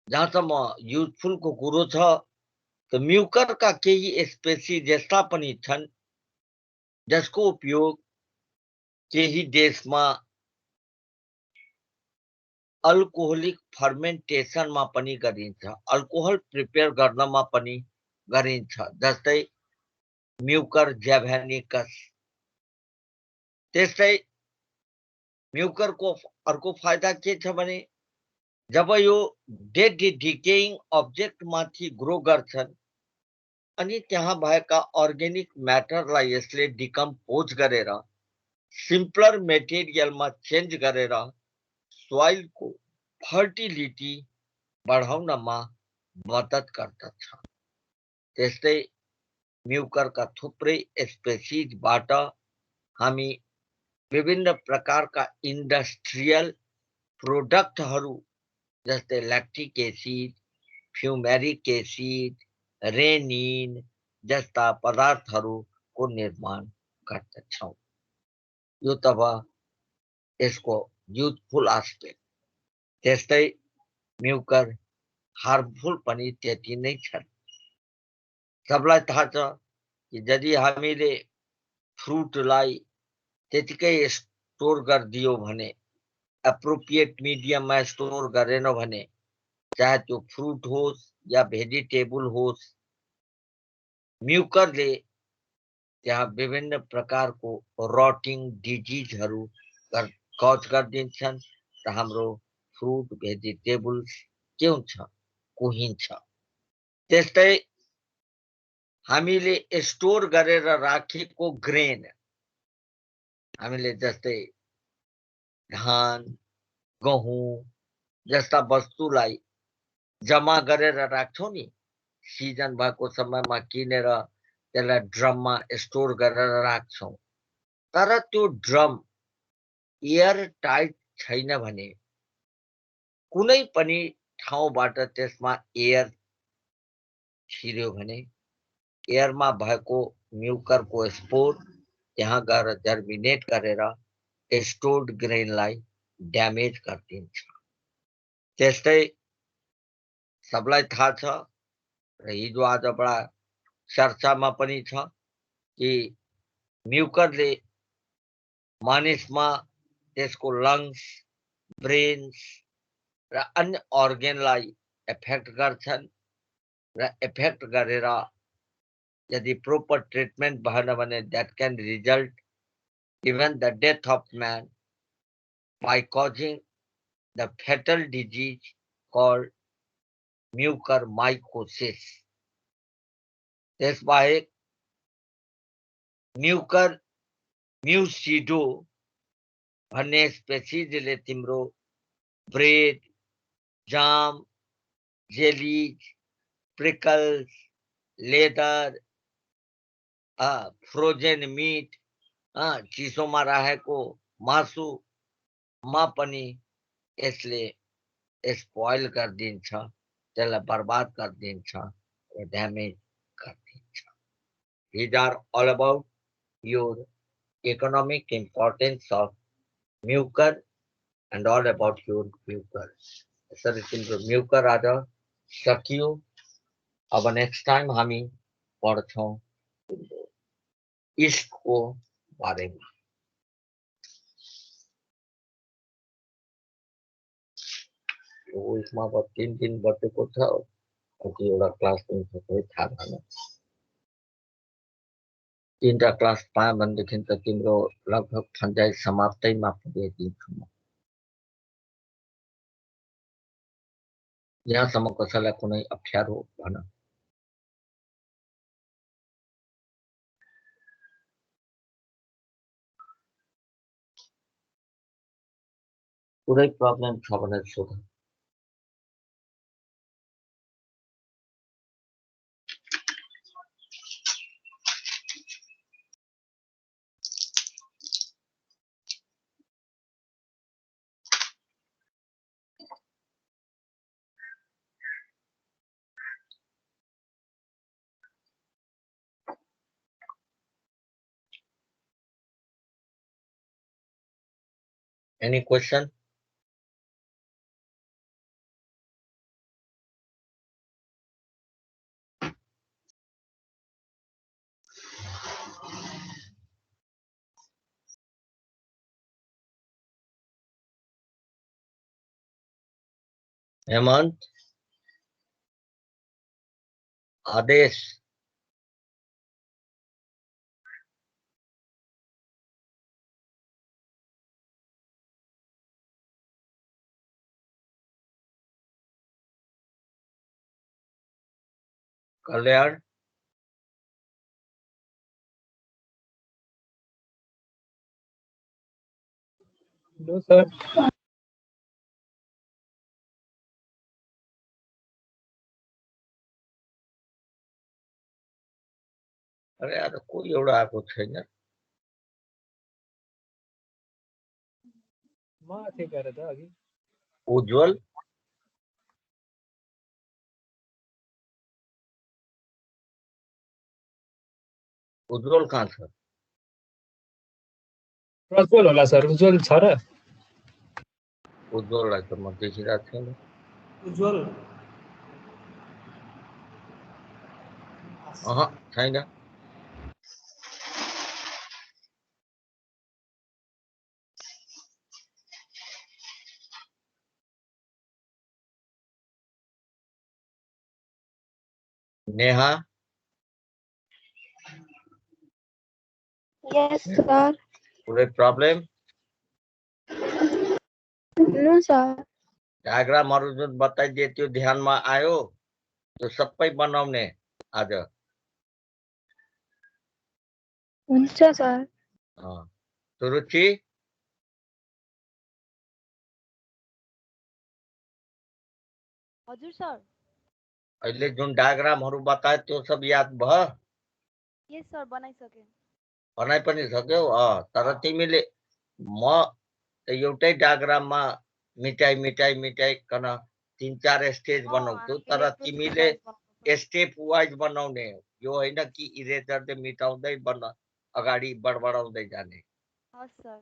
जहाँसम्म युजफुल को कुरो छ, तो म्युकर का केही स्पेसिस यस्ता पनि छन् जसको उपयोग केही देशमा अल्कोहोलिक फर्मेन्टेसनमा पनि गरिन्छ, अल्कोहल प्रिपेयर गर्नमा पनि गरिन्छ। जस्तै म्युकर ज्याभानिकस। त्यस्तै म्युकर को अर्को फाइदा के छ भने जब यो डेड डिकेइङ ऑब्जेक्ट माथि ग्रो गर्छन् अनि त्यहाँ भएका अर्गेनिक म्याटरलाई यसले डिकम्पोज गरेर सिम्पलर मेटेरियलमा चेन्ज गरेर सोइल को फर्टिलिटी बढाउनमा मद्दत गर्दछ। त्यस्तै म्युकरका थुप्रै स्पेसिजबाट हामी विभिन्न प्रकारका इन्डस्ट्रियल प्रोडक्टहरू जस्तै ल्याक्टिक एसिड, फ्युमेरिक एसिड, रेनिन जस्ता पदार्थहरूको निर्माण गर्दछौँ। यो त भयो यसको युथफुल एस्पेक्ट। त्यस्तै म्युकर हार्मफुल पनि त्यति नै छन्। सबलाई थाहा छ कि यदि हामीले फ्रुटलाई त्यतिकै स्टोर गरिदियो भने, एप्रोप्रिएट मिडियममा स्टोर गरेन भने, चाहे त्यो फ्रुट होस् या भेजिटेबल होस्, म्युकरले त्यहाँ विभिन्न प्रकारको रटिङ डिजिजहरू कज गरिदिन्छन् र हाम्रो फ्रुट भेजिटेबल्स के हुन्छ, कुहिन्छ। त्यस्तै हामीले स्टोर गरेर राखेको ग्रेन, हामीले जस्तै धान, गहुँ जस्ता वस्तुलाई जम्मा गरेर राख्छौँ नि, सिजन भएको समयमा किनेर त्यसलाई ड्रममा स्टोर गरेर राख्छौँ। तर त्यो ड्रम एयर टाइट छैन भने, कुनै पनि ठाउँबाट त्यसमा एयर छिर्यो भने एयरमा भएको म्युकरको स्पोर त्यहाँ गएर जर्मिनेट गरेर स्टोर्ड ग्रेनलाई ड्यामेज गरिदिन्छ। त्यस्तै सबलाई थाहा छ र हिजो आज बडा चर्चामा पनि छ कि म्युकरले मानिसमा त्यसको लङ्स, ब्रेन्स र अन्य अर्गनलाई एफेक्ट गर्छन् र एफेक्ट गरेर यदि प्रोपर ट्रिटमेन्ट भएन भने that can result even the death of man by causing the fatal disease called mucormycosis. त्यसबाहेक म्युकर म्युसिडो भन्ने स्पेसिजले तिम्रो bread, jam, jellies, pickles, leather, frozen meat, चिसोमा राखेको मासुमा पनि यसले स्पोइल गरिदिन्छ, त्यसलाई बर्बाद गरिदिन्छ र ड्यामेज गरिदिन्छ। These are all about your economic importance of mucor and all about your mucor. यसरी तिम्रो म्युकर आज सकियो। अब नेक्स्ट टाइम हामी पढ्छौँ इस्टको बारेमा। इसमा अब 3 दिन बचेको छ, कतिवटा क्लास लिन्छ कोही थाहा भएन। 3टा क्लास पाएँ भनेदेखि त तिम्रो लगभग फन्जाइ समाप्तैमा पुगेदिन्छु म। यहाँसम्म कसैलाई कुनै अप्ठ्यारो भन। कुनै प्रब्लम छ भने सोध। Any question? हेमंत, आदेश, कल्याण, No, sir. अरे यार कोही एउटा आएको छैन। माथि गएर त अघि उज्जवल उज्जवल कहाँ छ? प्रज्वल होला सर, उज्जवल छ र? उज्जवललाई त म देखिरहेको छैन। उज्जवल अह छैन। Neha Yes, sir. कुनै प्रब्लम? No, sir. डायग्रामहरू जुन बताइदिए त्यो ध्यानमा आयो? त्यो सबै बनाउने आज। हुन्छ सर। सुरुचि हजुर सर। अहिले जुन डायग्रामहरू बताए त्यो सब याद भयो? यस सर, बनाइसके। बनाइ पनि सक्यौ? तर तिमीले म एउटै डायग्राममा मिटाइकन 3-4 स्टेज बनाउँछु, तर तिमीले स्टेप वाइज बनाउने। यो होइन कि इरेजरले मिटाउँदै अगाडि बढाउँदै जाने। हस् सर।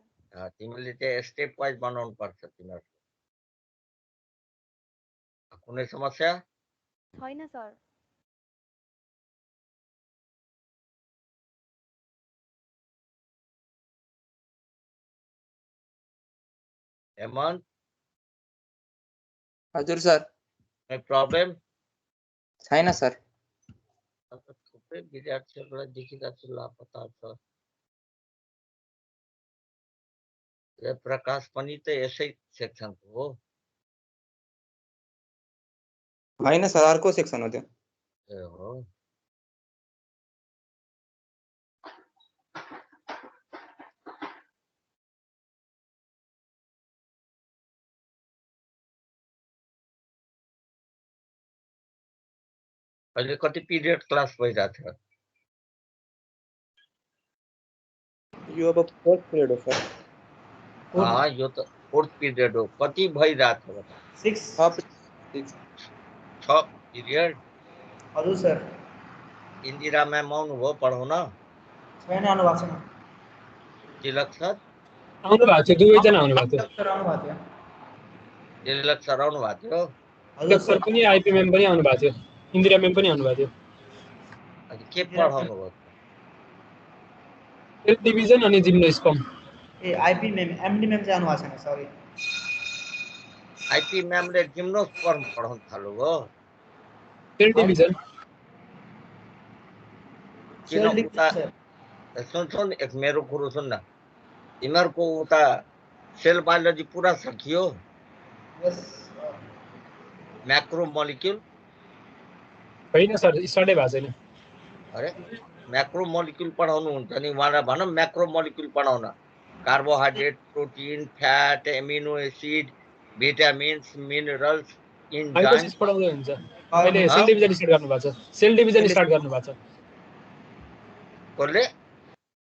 तिमीले चाहिँ स्टेप वाइज बनाउनु पर्छ तिमीहरू। कुनै समस्या छैन सर। हेमन्त? हजुर सर। कुनै प्रब्लम छैन सर। थुप्रै विद्यार्थीहरूलाई देखिरहेको छु लापत्ता छ। प्रकाश पनि त यसै सेक्सनको हो? होइन सर, अर्को सेक्सन हो त्यो। ए हो। अहिले कति पिरियड क्लास भइरहेको छ? यो अब फोर्थ पिरियड हो सर। यो त फोर्थ पिरियड हो। कति भइरहेको छ? 6। 6 पिरियड। हजुर सर। इन्दिरा म्याम आउनुभयो पढाउन? छैन, आउनु भएको छैन। तिलक सर? आउनु भएको थियो, दुवैजना आउनु भएको थियो। सर आउनु भएको थियो। तिलक सर आउनु भएको थियो? हजुर सर सर। पनि आइपी म्याम पनि आउनु भएको थियो, इन्दिरा म्याम पनि आउनु भएको थियो। अनि के पढाउनु भयो? सेल डिभिजन अनि जिम्नोस्पर्म। ए आइपी म्याम, एमडी म्याम चाहिँ आउनु भएको छैन, सरी। आइपी म्यामले जिम्नोस्पर्म पढाउन थाल्नुभयो? Sale division. किन उता सुन एक मेरो कुरो सुन न, तिमीहरूको उता सेल बायोलोजी पुरा सकियो? Macro molecule? होइन सर, स्टार्टै भएको छैन। अरे म्याक्रो मोलिक्युल पढाउनु हुन्छ नि, उहाँलाई भन म्याक्रो मोलिक्युल पढाउन। Carbohydrate, protein, fat, amino acid, vitamins, minerals, enzyme mitosis पढाउँदै हुन्छ। अहिले सेल डिभिजन स्टार्ट गर्नु भएको छ। सेल डिभिजन स्टार्ट गर्नु भएको छ। कसले?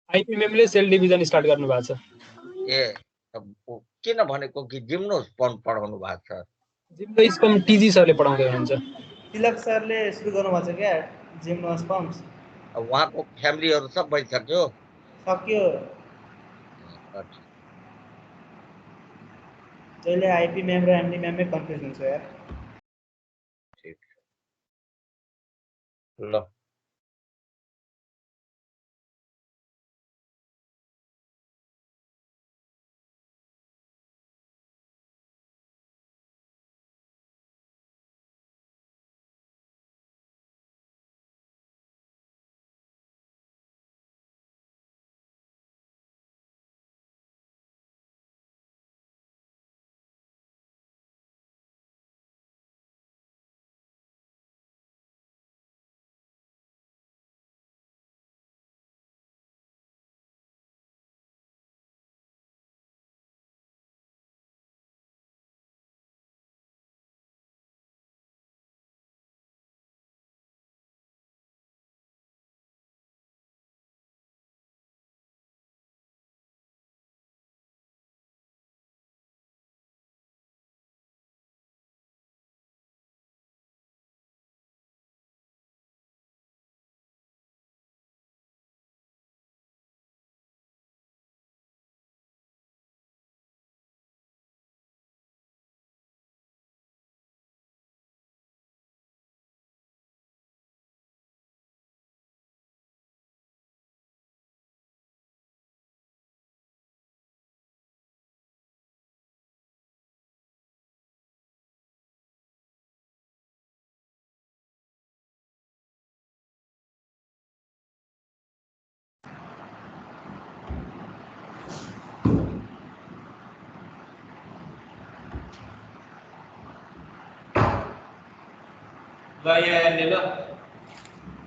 आइपी म्यामले सेल डिभिजन स्टार्ट गर्नु भएको छ। ए किन भनेको कि जिम्नोस्पर्म पढाउनु भएको छ? जिम्नोस्पर्म टिजी सरले पढाउँदै हुनुहुन्छ। तिलक सरले सुरु गर्नुभएको छ क्या जिम्नोस्पर्म्स। उहाँको फ्यामिलीहरू सब भइसक्यो? सक्यो। जहिले आइपी म्याम र एमडी म्याममै कन्फ्युज हुन्छ यार। ठिक छ ल। ल यहाँ हेर्ने ल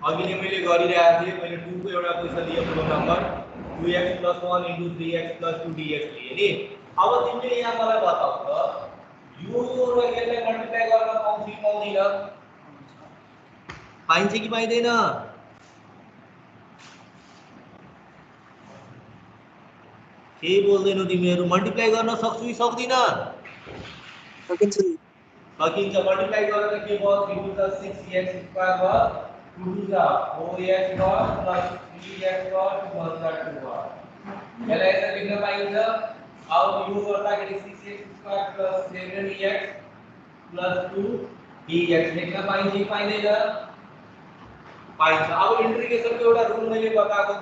अघि नै मैले गरिरहेको थिएँ मैले 2 को एउटा पैसा लिए पुरो नम्बर 2x + 1 * 3x + 2 dx लिए नि अब तिमीले यहाँ मलाई बताऊ त यो र यसलाई मल्टिप्लाई गर्न पाउँछ कि पाउँदैन पाइन्छ कि पाइदैन के बोल्दैनौ तिमीहरु मल्टिप्लाई गर्न सक्छु कि सक्दिन सकिन्छ नि सकिन्छ मल्टिप्लाई गरेर के भयो 3 * 6x² भयो 2 * 4x plus 3x plus 1 * 2 भयो यसलाई यसरी लेख्न पाइन्छ अब यो गर्दाखेरि 6x² plus 7x plus 2 dx लेख्न पाइन्छ कि पाइदैन पाइन्छ अब इंटीग्रेशन को एउटा रुल मैले बताएको